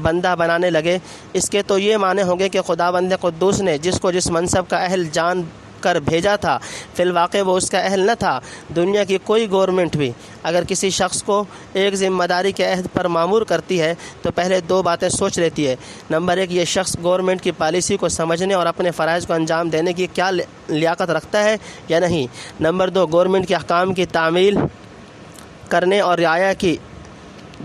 Speaker 1: بندہ بنانے لگے۔ اس کے تو یہ معنی ہوں گے کہ خداوند قدوس نے جس کو جس منصب کا اہل جان کر بھیجا تھا، فی الواقع وہ اس کا اہل نہ تھا۔ دنیا کی کوئی گورنمنٹ بھی اگر کسی شخص کو ایک ذمہ داری کے عہد پر مامور کرتی ہے تو پہلے 2 باتیں سوچ لیتی ہے۔ نمبر 1، یہ شخص گورنمنٹ کی پالیسی کو سمجھنے اور اپنے فرائض کو انجام دینے کی کیا لیاقت رکھتا ہے یا نہیں۔ نمبر 2، گورنمنٹ کے احکام کی تعمیل کرنے اور رعایا کی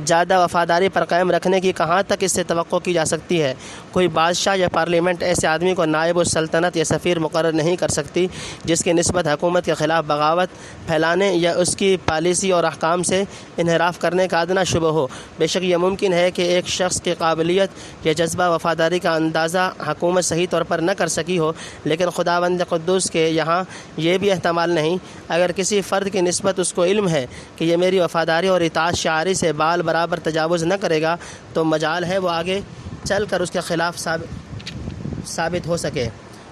Speaker 1: زیادہ وفاداری پر قائم رکھنے کی کہاں تک اس سے توقع کی جا سکتی ہے۔ کوئی بادشاہ یا پارلیمنٹ ایسے آدمی کو نائب السلطنت یا سفیر مقرر نہیں کر سکتی جس کی نسبت حکومت کے خلاف بغاوت پھیلانے یا اس کی پالیسی اور احکام سے انحراف کرنے کا ادنا شبہ ہو۔ بے شک یہ ممکن ہے کہ ایک شخص کی قابلیت یا جذبہ وفاداری کا اندازہ حکومت صحیح طور پر نہ کر سکی ہو، لیکن خداوند قدوس کے یہاں یہ بھی احتمال نہیں۔ اگر کسی فرد کی نسبت اس کو علم ہے کہ یہ میری وفاداری اور اطاعت شعاری سے بال برابر تجاوز نہ کرے گا، تو مجال ہے وہ آگے چل کر اس کے خلاف ثابت ہو سکے،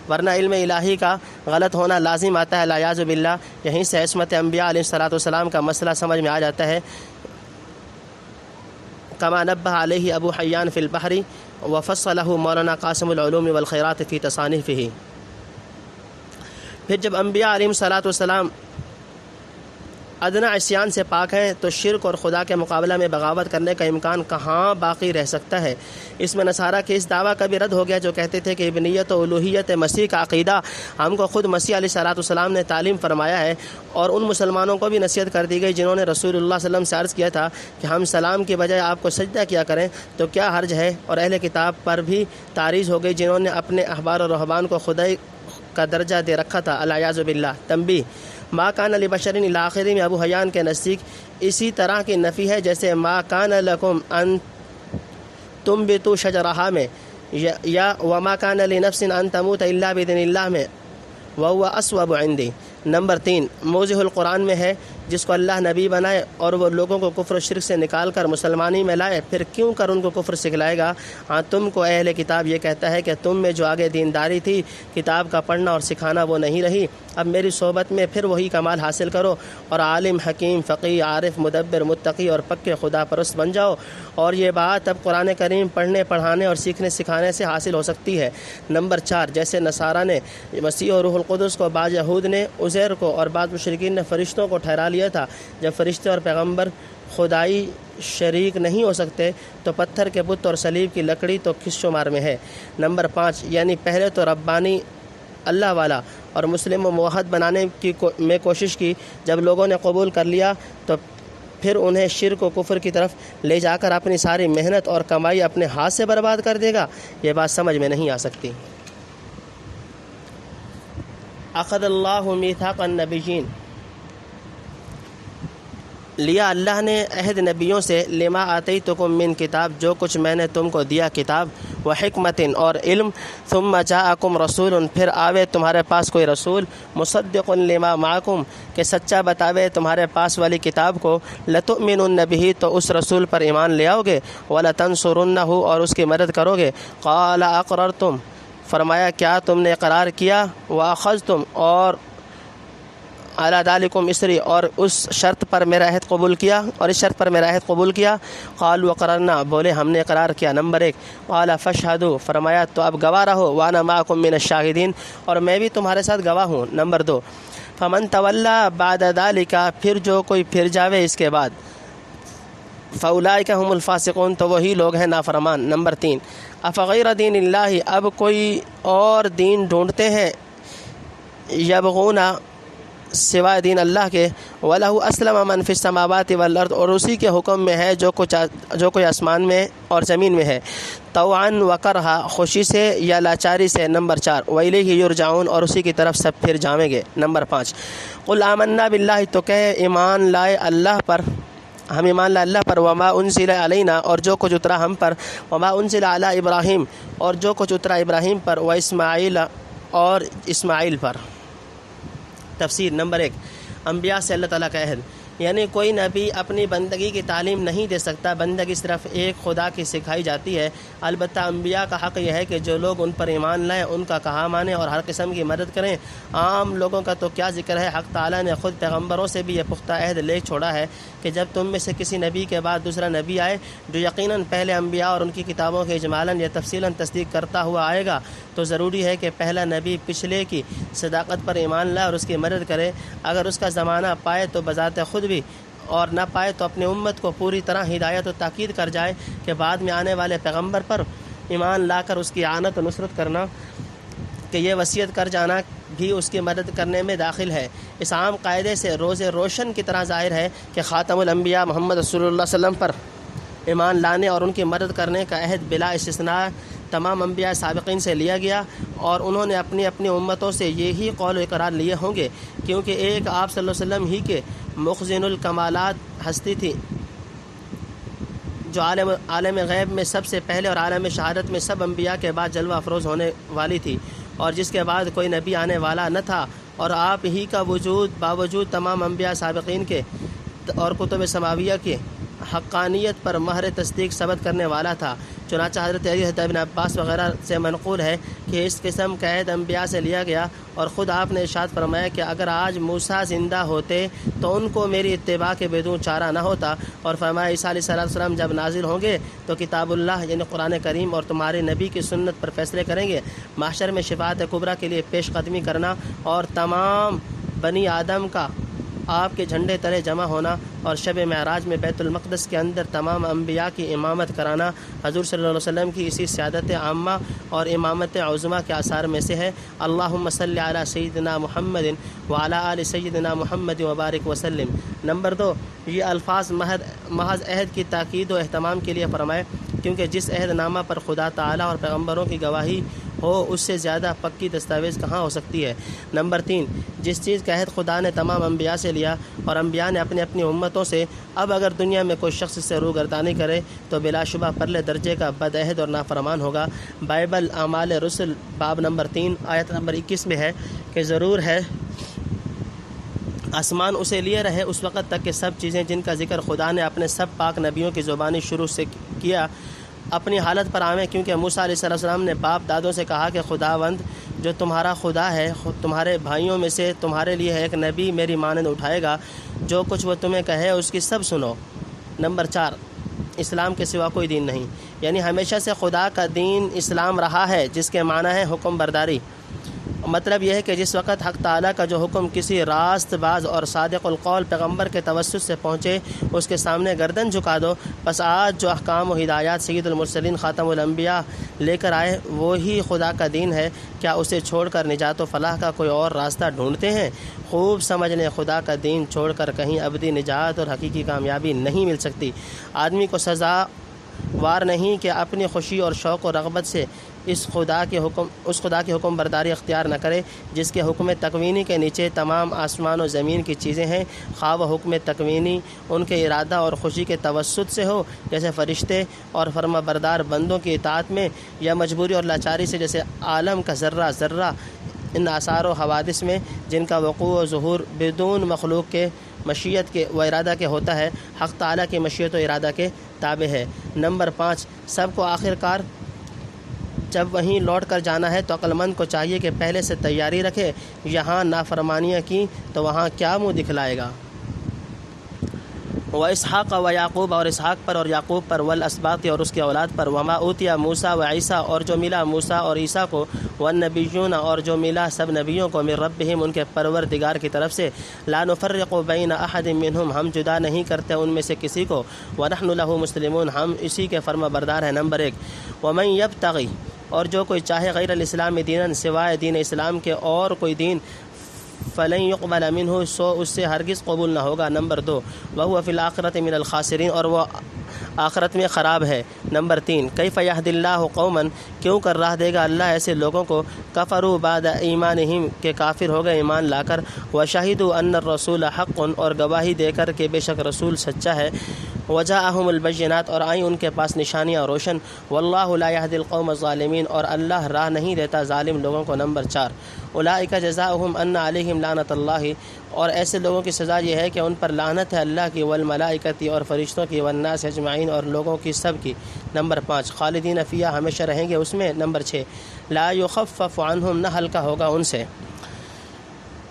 Speaker 1: ورنہ علم الہی کا غلط ہونا لازم آتا ہے والعیاذ باللہ۔ یہیں سے عصمت انبیاء علیہ السلام کا مسئلہ سمجھ میں آ جاتا ہے۔ کما نبہ علیہ ابو حیان فی البحر وفصلہ مولانا قاسم العلوم والخیرات فی تصانیفہ۔ پھر جب انبیاء علیہ السلام ادنا عصیان سے پاک ہیں تو شرک اور خدا کے مقابلہ میں بغاوت کرنے کا امکان کہاں باقی رہ سکتا ہے؟ اس میں نصارہ کے اس دعویٰ کا بھی رد ہو گیا جو کہتے تھے کہ ابنیت و الوہیت مسیح کا عقیدہ ہم کو خود مسیح علیہ السلام نے تعلیم فرمایا ہے، اور ان مسلمانوں کو بھی نصیحت کر دی گئی جنہوں نے رسول اللہ صلی اللہ علیہ وسلم سے عرض کیا تھا کہ ہم سلام کی بجائے آپ کو سجدہ کیا کریں تو کیا حرج ہے، اور اہل کتاب پر بھی تعریض ہو گئی جنہوں نے اپنے احبار و رہبان کو خدائی کا درجہ دے رکھا تھا، والعیاذ باللہ۔ تنبیہ: ما کان لبشر الی آخری میں ابو حیان کے نزدیک اسی طرح کی نفی ہے جیسے ما کان لکم ان تنبتوا شجرہا میں، یا وما کان لنفس ان تموت الا باذن اللہ میں، وہو اصوب عندی۔ نمبر 3، موضح القرآن میں ہے جس کو اللہ نبی بنائے اور وہ لوگوں کو کفر و شرک سے نکال کر مسلمانی میں لائے، پھر کیوں کر ان کو کفر سکھلائے گا؟ ہاں تم کو اہل کتاب یہ کہتا ہے کہ تم میں جو آگے دینداری تھی، کتاب کا پڑھنا اور سکھانا، وہ نہیں رہی، اب میری صحبت میں پھر وہی کمال حاصل کرو اور عالم، حکیم، فقیہ، عارف، مدبر، متقی اور پکے خدا پرست بن جاؤ۔ اور یہ بات اب قرآن کریم پڑھنے، پڑھانے اور سیکھنے سکھانے سے حاصل ہو سکتی ہے۔ نمبر 4، جیسے نصارہ نے مسیح اور روح القدس کو، بعض یہود نے عزیر کو اور بعض مشرکین نے فرشتوں کو ٹھہرا لیا تھا۔ جب فرشتے اور پیغمبر خدائی شریک نہیں ہو سکتے تو پتھر کے بت اور صلیب کی لکڑی تو کس شمار میں ہے؟ نمبر 5، یعنی پہلے تو ربانی اللہ والا اور مسلم و موحد بنانے کی میں کوشش کی، جب لوگوں نے قبول کر لیا تو پھر انہیں شرک و کفر کی طرف لے جا کر اپنی ساری محنت اور کمائی اپنے ہاتھ سے برباد کر دے گا؟ یہ بات سمجھ میں نہیں آ سکتی۔ اخذ اللہ میثاق النبیین، لیا اللہ نے عہد نبیوں سے، لما آتیتکم من کتاب، جو کچھ میں نے تم کو دیا کتاب، و حکمت اور علم، ثم جاءکم رسول، پھر آوے تمہارے پاس کوئی رسول، مصدق لما معکم، کہ سچا بتاوے تمہارے پاس والی کتاب کو، لتؤمنن بہ، تو اس رسول پر ایمان لے آؤ گے، ولتنصرنہ، اور اس کی مدد کرو گے، قال اقررتم، فرمایا کیا تم نے اقرار کیا، واخذتم، اور علی ذالکم اسری، اور اس شرط پر میرا عہد قبول کیا، اور اس شرط پر میرا عہد قبول کیا، قالوا اقررنا، بولے ہم نے اقرار کیا۔ نمبر 1، قال فاشهدوا، فرمایا تو اب گواہ رہو، وانا معکم من الشاہدین، اور میں بھی تمہارے ساتھ گواہ ہوں۔ نمبر 2، فمن تولی بعد ذلک، پھر جو کوئی پھر جاوے اس کے بعد، فاولئک هم الفاسقون، تو وہی لوگ ہیں نافرمان۔ نمبر 3، افغیر دین اللہ، اب کوئی اور دین ڈھونڈتے ہیں، یبغون سوائے دین اللہ کے، وَلَهُ أَسْلَمَ مَنْ فِي السَّمَاوَاتِ وَالْأَرْضِ، اور اسی کے حکم میں ہے جو کوئی آسمان میں اور زمین میں ہے، طوعاً وکرہا، خوشی سے یا لاچاری سے۔ نمبر 4 وَإِلَيْهِ يُرْجَعُونَ، اور اسی کی طرف سب پھر جائیں گے۔ نمبر 5 قُلْ آمَنَّا بِاللَّهِ، تو کہے ایمان لائے اللہ پر، ہم ایمان لائے اللہ پر، وما انزل علینا، اور جو کچھ اترا ہم پر، وما انزل علی ابراہیم، اور جو کچھ اترا ابراہیم پر، و اسماعیل، اور اسماعیل پر۔ تفسیر نمبر 1 انبیاء سے اللہ تعالیٰ کا عہد، یعنی کوئی نبی اپنی بندگی کی تعلیم نہیں دے سکتا، بندگی صرف ایک خدا کی سکھائی جاتی ہے۔ البتہ انبیاء کا حق یہ ہے کہ جو لوگ ان پر ایمان لائیں ان کا کہا مانیں اور ہر قسم کی مدد کریں۔ عام لوگوں کا تو کیا ذکر ہے، حق تعالیٰ نے خود پیغمبروں سے بھی یہ پختہ عہد لے چھوڑا ہے کہ جب تم میں سے کسی نبی کے بعد دوسرا نبی آئے جو یقیناً پہلے انبیاء اور ان کی کتابوں کے اجمالاً یا تفصیلاً تصدیق کرتا ہوا آئے گا، تو ضروری ہے کہ پہلا نبی پچھلے کی صداقت پر ایمان لائے اور اس کی مدد کرے۔ اگر اس کا زمانہ پائے تو بذات خود بھی، اور نہ پائے تو اپنی امت کو پوری طرح ہدایت و تاکید کر جائے کہ بعد میں آنے والے پیغمبر پر ایمان لا کر اس کی اعانت و نصرت کرنا، کہ یہ وصیت کر جانا بھی اس کی مدد کرنے میں داخل ہے۔ اس عام قاعدے سے روز روشن کی طرح ظاہر ہے کہ خاتم الانبیاء محمد رسول اللہ صلی اللہ علیہ وسلم پر ایمان لانے اور ان کی مدد کرنے کا عہد بلا استثناء تمام انبیاء سابقین سے لیا گیا، اور انہوں نے اپنی اپنی امتوں سے یہی قول و اقرار لیے ہوں گے، کیونکہ ایک آپ صلی اللہ علیہ وسلم ہی کے مخزن الکمالات ہستی تھی جو عالم غیب میں سب سے پہلے اور عالم شہادت میں سب انبیاء کے بعد جلوہ افروز ہونے والی تھی، اور جس کے بعد کوئی نبی آنے والا نہ تھا، اور آپ ہی کا وجود باوجود تمام انبیاء سابقین کے اور کتب سماویہ کے حقانیت پر مہر تصدیق ثبت کرنے والا تھا۔ چنانچہ حضرت علی، حضرت ابن عباس وغیرہ سے منقول ہے کہ اس قسم کا عہد انبیاء سے لیا گیا، اور خود آپ نے ارشاد فرمایا کہ اگر آج موسیٰ زندہ ہوتے تو ان کو میری اتباع کے بدون چارہ نہ ہوتا، اور فرمایا عیسیٰ علیہ السلام جب نازل ہوں گے تو کتاب اللہ یعنی قرآن کریم اور تمہارے نبی کی سنت پر فیصلے کریں گے، محشر میں شفاعت کبریٰ کے لیے پیش قدمی کرنا اور تمام بنی آدم کا آپ کے جھنڈے تلے جمع ہونا، اور شب معراج میں بیت المقدس کے اندر تمام انبیاء کی امامت کرانا حضور صلی اللہ علیہ وسلم کی اسی سیادت عامہ اور امامت عظمیٰ کے آثار میں سے ہے۔ اللہم صلی علی سیدنا محمد وعلی آل سیدنا محمد وبارک وسلم۔ نمبر 2 یہ الفاظ محض عہد کی تاکید و اہتمام کے لیے فرمائے، کیونکہ جس عہد نامہ پر خدا تعالیٰ اور پیغمبروں کی گواہی ہو اس سے زیادہ پکی دستاویز کہاں ہو سکتی ہے۔ نمبر 3 جس چیز کا عہد خدا نے تمام انبیاء سے لیا اور انبیاء نے اپنی اپنی امتوں سے، اب اگر دنیا میں کوئی شخص سے روگردانی کرے تو بلا شبہ پرلے درجے کا بد عہد اور نافرمان ہوگا۔ بائبل اعمال رسل باب نمبر 3 آیت نمبر 21 میں ہے کہ ضرور ہے آسمان اسے لیے رہے اس وقت تک کہ سب چیزیں جن کا ذکر خدا نے اپنے سب پاک نبیوں کی زبانی شروع سے کیا اپنی حالت پر آویں، کیونکہ موسیٰ علیہ السلام نے باپ دادوں سے کہا کہ خداوند جو تمہارا خدا ہے تمہارے بھائیوں میں سے تمہارے لیے ایک نبی میری مانند اٹھائے گا، جو کچھ وہ تمہیں کہے اس کی سب سنو۔ نمبر 4 اسلام کے سوا کوئی دین نہیں، یعنی ہمیشہ سے خدا کا دین اسلام رہا ہے، جس کے معنی ہے حکم برداری۔ مطلب یہ ہے کہ جس وقت حق تعالیٰ کا جو حکم کسی راست باز اور صادق القول پیغمبر کے توسط سے پہنچے اس کے سامنے گردن جھکا دو۔ پس آج جو احکام و ہدایات سید المرسلین خاتم الانبیاء لے کر آئے وہی خدا کا دین ہے، کیا اسے چھوڑ کر نجات و فلاح کا کوئی اور راستہ ڈھونڈتے ہیں؟ خوب سمجھ لیں خدا کا دین چھوڑ کر کہیں ابدی نجات اور حقیقی کامیابی نہیں مل سکتی۔ آدمی کو سزا وار نہیں کہ اپنی خوشی اور شوق و رغبت سے اس خدا کی حکم برداری اختیار نہ کرے جس کے حکم تکوینی کے نیچے تمام آسمان و زمین کی چیزیں ہیں، خواہ وہ حکم تکوینی ان کے ارادہ اور خوشی کے توسط سے ہو جیسے فرشتے اور فرما بردار بندوں کی اطاعت میں، یا مجبوری اور لاچاری سے جیسے عالم کا ذرہ ذرہ ان آثار و حوادث میں جن کا وقوع و ظہور بدون مخلوق کے مشیت کے و ارادہ کے ہوتا ہے، حق تعالیٰ کی مشیت و ارادہ کے تابع ہے۔ نمبر 5 سب کو آخر کار جب وہیں لوٹ کر جانا ہے تو عقل مند کو چاہیے کہ پہلے سے تیاری رکھے، یہاں نافرمانیاں کی تو وہاں کیا منہ دکھلائے گا۔ و اسحاق و یعقوب اور اسحاق پر اور یعقوب پر، والاسباط اور اس کی اولاد پر، وما اوتیا موسیٰ و عیسیٰ اور جو ملا موسیٰ اور عیسیٰ کو، والنبیون اور جو ملا سب نبیوں کو، من ربہم ان کے پروردگار کی طرف سے، لا نفرق بین احد منہم ہم جدا نہیں کرتے ان میں سے کسی کو، ونحن لہ مسلمون ہم اسی کے فرما بردار ہیں۔ نمبر 1 ومن یبتغی اور جو کوئی چاہے غیر الاسلام دیناً سوائے دین اسلام کے اور کوئی دین، فلن يقبل منه سو اس سے ہرگز قبول نہ ہوگا۔ نمبر 2 وهو في الآخرة من الخاسرین، اور وہ آخرت میں خراب ہے۔ نمبر 3 کیف یہدی اللہ قوما، کیوں کر راہ دے گا اللہ ایسے لوگوں کو، کفروا بعد ایمانہم کہ کافر ہو گئے ایمان لا کر، وشہدوا ان الرسول حق، اور گواہی دے کر کہ بے شک رسول سچا ہے، وجاءہم البینات، اور آئیں ان کے پاس نشانیاں روشن، واللہ لا یہدی القوم الظالمین، اور اللہ راہ نہیں دیتا ظالم لوگوں کو۔ نمبر 4 اولئک جزاؤہم ان علیہم لعنۃ اللہ، اور ایسے لوگوں کی سزا یہ ہے کہ ان پر لعنت ہے اللہ کی، والملائکۃ، اور فرشتوں کی، والناس اجمعین، اور لوگوں کی سب کی۔ نمبر 5 خالدین فیہا، ہمیشہ رہیں گے اس میں۔ نمبر 6 لا یخفف عنہم، نہ ہلکا ہوگا ان سے۔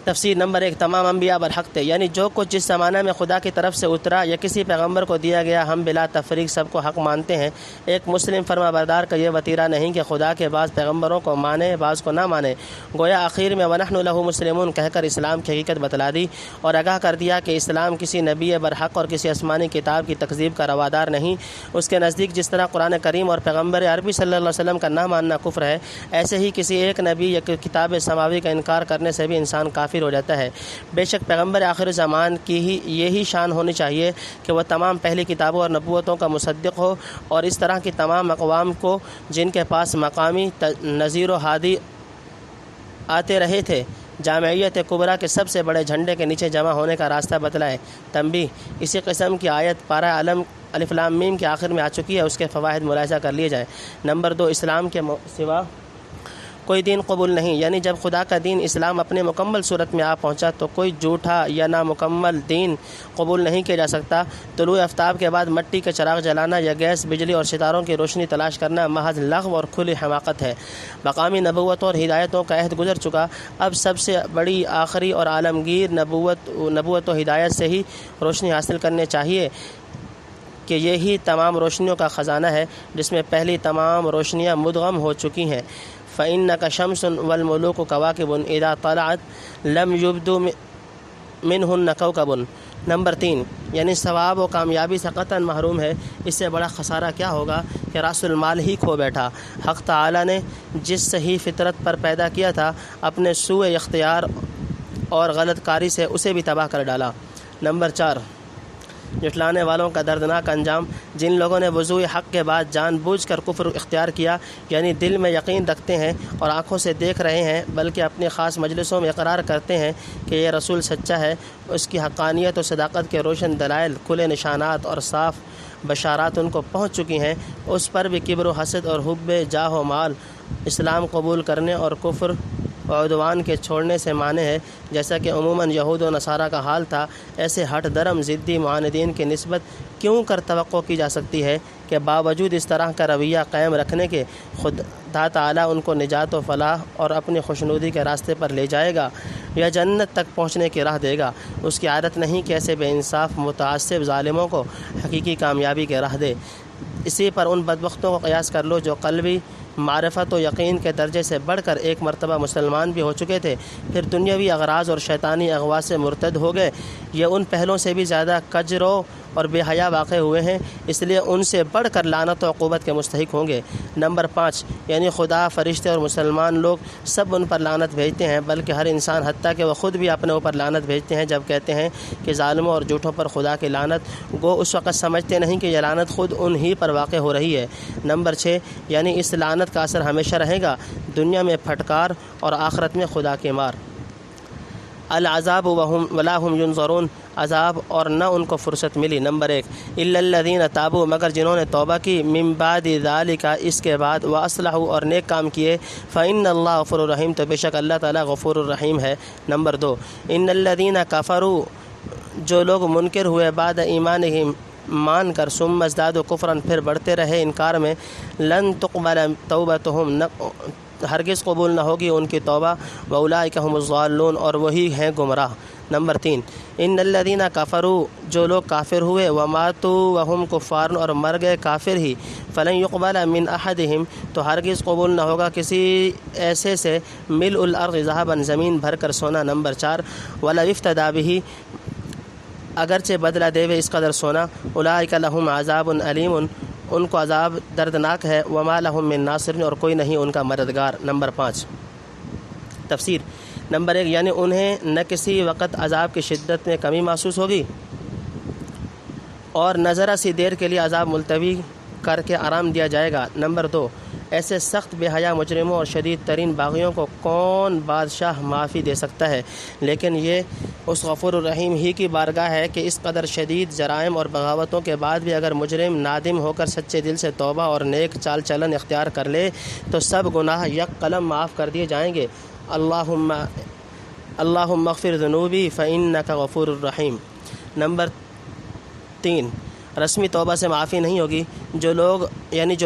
Speaker 1: تفسیر نمبر 1 تمام انبیاء برحق تھے، یعنی جو کچھ جس زمانہ میں خدا کی طرف سے اترا یا کسی پیغمبر کو دیا گیا، ہم بلا تفریق سب کو حق مانتے ہیں۔ ایک مسلم فرما بردار کا یہ وطیرہ نہیں کہ خدا کے بعض پیغمبروں کو مانے بعض کو نہ مانے، گویا آخر میں وَنَحْنُ لَهُ مُسْلِمُونَ کہہ کر اسلام کی حقیقت بتلا دی اور آگاہ کر دیا کہ اسلام کسی نبی برحق اور کسی آسمانی کتاب کی تکذیب کا روادار نہیں۔ اس کے نزدیک جس طرح قرآن کریم اور پیغمبر عربی صلی اللہ علیہ وسلم کا نہ ماننا کفر ہے، ایسے ہی کسی ایک نبی یا کتاب سماوی کا انکار کرنے سے بھی انسان کافر ہو جاتا ہے۔ بے شک پیغمبر آخر زمان کی یہی شان ہونی چاہیے کہ وہ تمام پہلی کتابوں اور نبوتوں کا مصدق ہو، اور اس طرح کی تمام اقوام کو جن کے پاس مقامی نذیر و ہادی آتے رہے تھے، جامعیت کبریٰ کے سب سے بڑے جھنڈے کے نیچے جمع ہونے کا راستہ بتلائے۔ تنبیہ، اسی قسم کی آیت پارہ علم الف لام میم کے آخر میں آ چکی ہے، اس کے فوائد ملاحظہ کر لیے جائیں۔ نمبر 2 اسلام کے سوا کوئی دین قبول نہیں، یعنی جب خدا کا دین اسلام اپنے مکمل صورت میں آ پہنچا تو کوئی جھوٹا یا نامکمل دین قبول نہیں کیا جا سکتا۔ طلوع آفتاب کے بعد مٹی کے چراغ جلانا یا گیس، بجلی اور ستاروں کی روشنی تلاش کرنا محض لغو اور کھلی حماقت ہے۔ مقامی نبوتوں اور ہدایتوں کا عہد گزر چکا، اب سب سے بڑی آخری اور عالمگیر نبوت و ہدایت سے ہی روشنی حاصل کرنے چاہیے کہ یہی تمام روشنیوں کا خزانہ ہے، جس میں پہلی تمام روشنیاں مدغم ہو چکی ہیں۔ فَإِنَّكَ شَمْسٌ وَالْمُلُوكُ كَوَاكِبٌ إِذَا طَلَعَتْ لَمْ يُبْدُ مِنْهُنَّ كَوْكَبٌ۔ نمبر 3 یعنی ثواب و کامیابی سے قطعاً محروم ہے۔ اس سے بڑا خسارہ کیا ہوگا کہ راس المال ہی کھو بیٹھا۔ حق تعالی نے جس صحیح فطرت پر پیدا کیا تھا، اپنے سوء اختیار اور غلط کاری سے اسے بھی تباہ کر ڈالا۔ نمبر 4 جھٹلانے والوں کا دردناک انجام۔ جن لوگوں نے وضوء حق کے بعد جان بوجھ کر کفر اختیار کیا، یعنی دل میں یقین رکھتے ہیں اور آنکھوں سے دیکھ رہے ہیں، بلکہ اپنی خاص مجلسوں میں اقرار کرتے ہیں کہ یہ رسول سچا ہے، اس کی حقانیت و صداقت کے روشن دلائل، کھلے نشانات اور صاف بشارات ان کو پہنچ چکی ہیں، اس پر بھی کبر و حسد اور حب جاہ و مال اسلام قبول کرنے اور کفر و عدوان کے چھوڑنے سے مانے ہے، جیسا کہ عموماً یہود و نصارہ کا حال تھا۔ ایسے ہٹ درم ضدی معاندین کی نسبت کیوں کر توقع کی جا سکتی ہے کہ باوجود اس طرح کا رویہ قائم رکھنے کے خدا تعالیٰ ان کو نجات و فلاح اور اپنی خوشنودی کے راستے پر لے جائے گا یا جنت تک پہنچنے کی راہ دے گا۔ اس کی عادت نہیں کہ ایسے بے انصاف متعصب ظالموں کو حقیقی کامیابی کی راہ دے۔ اسی پر ان بدبختوں کو قیاس کر لو جو قلبی معرفت و یقین کے درجے سے بڑھ کر ایک مرتبہ مسلمان بھی ہو چکے تھے، پھر دنیاوی اغراض اور شیطانی اغوا سے مرتد ہو گئے۔ یہ ان پہلوں سے بھی زیادہ کجرو اور بے حیا واقع ہوئے ہیں، اس لیے ان سے بڑھ کر لعنت و عقوبت کے مستحق ہوں گے۔ نمبر 5 یعنی خدا، فرشتے اور مسلمان لوگ سب ان پر لعنت بھیجتے ہیں، بلکہ ہر انسان حتیٰ کہ وہ خود بھی اپنے اوپر لعنت بھیجتے ہیں جب کہتے ہیں کہ ظالموں اور جھوٹوں پر خدا کی لعنت، گو اس وقت سمجھتے نہیں کہ یہ لعنت خود انہی پر واقع ہو رہی ہے۔ نمبر 6 یعنی اس لعنت کا اثر ہمیشہ رہے گا، دنیا میں پھٹکار اور آخرت میں خدا کی مار۔ العذاب ولا هم ينظرون، عذاب اور نہ ان کو فرصت ملی۔ نمبر 1 الا الذين تابوا، مگر جنہوں نے توبہ کی، من بعد ذلك اس کے بعد، واصلحوا اور نیک کام کیے، فإن اللہ غفور الرحیم، تو بے شک اللہ تعالیٰ غفور الرحیم ہے۔ نمبر 2 ان الذين كفروا، جو لوگ منکر ہوئے، بعد ایمانہم مان کر، ثم ازدادوا کفرا پھر بڑھتے رہے انکار میں، لن تقبل توبتهم، ہرگز قبول نہ ہوگی ان کی توبہ، واولئک هم الضالون، اور وہی ہیں گمراہ۔ نمبر 3 ان الذین کفروا، جو لوگ کافر ہوئے، وماتوا وهم کفار، اور مر گئے کافر ہی، فلن يقبل من احدهم، تو ہرگز قبول نہ ہوگا کسی ایسے سے، ملء الارض ذهبا، زمین بھر کر سونا۔ نمبر 4 ولو افتدی به، اگرچہ بدلہ دے وے اس قدر سونا، اولئک لهم عذاب علیم، ان کو عذاب دردناک ہے، وما لهم من ناصر، اور کوئی نہیں ان کا مددگار۔ نمبر 5 تفسیر نمبر 1 یعنی انہیں نہ کسی وقت عذاب کی شدت میں کمی محسوس ہوگی اور نہ ذرا سی دیر کے لیے عذاب ملتوی کر کے آرام دیا جائے گا۔ نمبر 2 ایسے سخت بے حیا مجرموں اور شدید ترین باغیوں کو کون بادشاہ معافی دے سکتا ہے، لیکن یہ اس غفور الرحیم ہی کی بارگاہ ہے کہ اس قدر شدید جرائم اور بغاوتوں کے بعد بھی اگر مجرم نادم ہو کر سچے دل سے توبہ اور نیک چال چلن اختیار کر لے تو سب گناہ یک قلم معاف کر دیے جائیں گے۔ اللہم اغفر ذنوبی فإنک غفور الرحیم۔ نمبر 3 رسمی توبہ سے معافی نہیں ہوگی۔ جو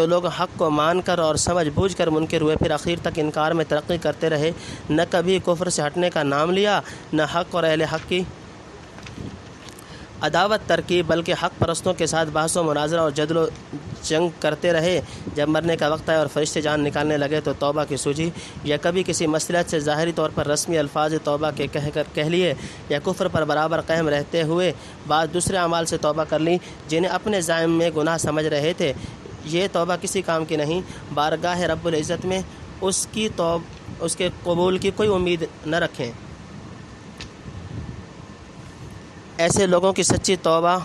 Speaker 1: لوگ حق کو مان کر اور سمجھ بوجھ کر منکر ہوئے پھر اخیر تک انکار میں ترقی کرتے رہے، نہ کبھی کفر سے ہٹنے کا نام لیا، نہ حق اور اہل حق کی عداوت ترکیب، بلکہ حق پرستوں کے ساتھ بحث و مناظرہ اور جدل و جنگ کرتے رہے، جب مرنے کا وقت آیا اور فرشتے جان نکالنے لگے تو توبہ کی سوجی، یا کبھی کسی مصلحت سے ظاہری طور پر رسمی الفاظ توبہ کے کہہ لیے، یا کفر پر برابر قائم رہتے ہوئے بعد دوسرے اعمال سے توبہ کر لی جنہیں اپنے زائم میں گناہ سمجھ رہے تھے، یہ توبہ کسی کام کی نہیں۔ بارگاہ رب العزت میں اس کے قبول کی کوئی امید نہ رکھیں۔ ایسے لوگوں کی سچی توبہ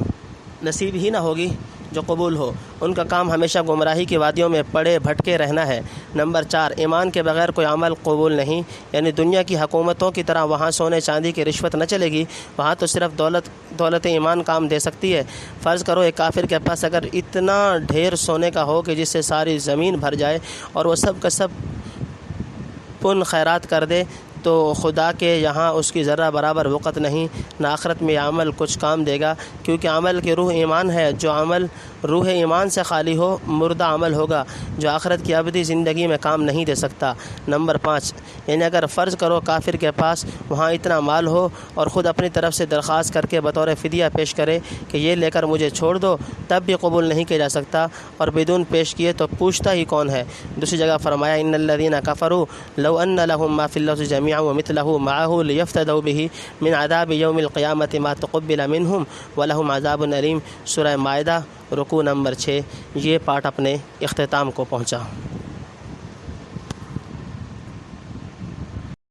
Speaker 1: نصیب ہی نہ ہوگی جو قبول ہو، ان کا کام ہمیشہ گمراہی کی وادیوں میں پڑے بھٹکے رہنا ہے۔ نمبر 4 ایمان کے بغیر کوئی عمل قبول نہیں، یعنی دنیا کی حکومتوں کی طرح وہاں سونے چاندی کی رشوت نہ چلے گی، وہاں تو صرف دولت ایمان کام دے سکتی ہے۔ فرض کرو ایک کافر کے پاس اگر اتنا ڈھیر سونے کا ہو کہ جس سے ساری زمین بھر جائے اور وہ سب کا سب پن خیرات کر دے تو خدا کے یہاں اس کی ذرہ برابر وقت نہیں، نہ آخرت میں یہ عمل کچھ کام دے گا، کیونکہ عمل کی روح ایمان ہے۔ جو عمل روح ایمان سے خالی ہو مردہ عمل ہوگا جو آخرت کی ابدی زندگی میں کام نہیں دے سکتا۔ نمبر 5 یعنی اگر فرض کرو کافر کے پاس وہاں اتنا مال ہو اور خود اپنی طرف سے درخواست کر کے بطور فدیہ پیش کرے کہ یہ لے کر مجھے چھوڑ دو، تب بھی قبول نہیں کیا جا سکتا، اور بدون پیش کیے تو پوچھتا ہی کون ہے۔ دوسری جگہ فرمایا ان الذین کفروا لو ان لهم ما فی الارض جميعا ومثله معه لیفتدوا به من عذاب یوم القیامة ما تقبل منهم ولهم عذاب علیم۔ سورہ مائدہ رکوع نمبر 6۔ یہ پارٹ اپنے اختتام کو پہنچا۔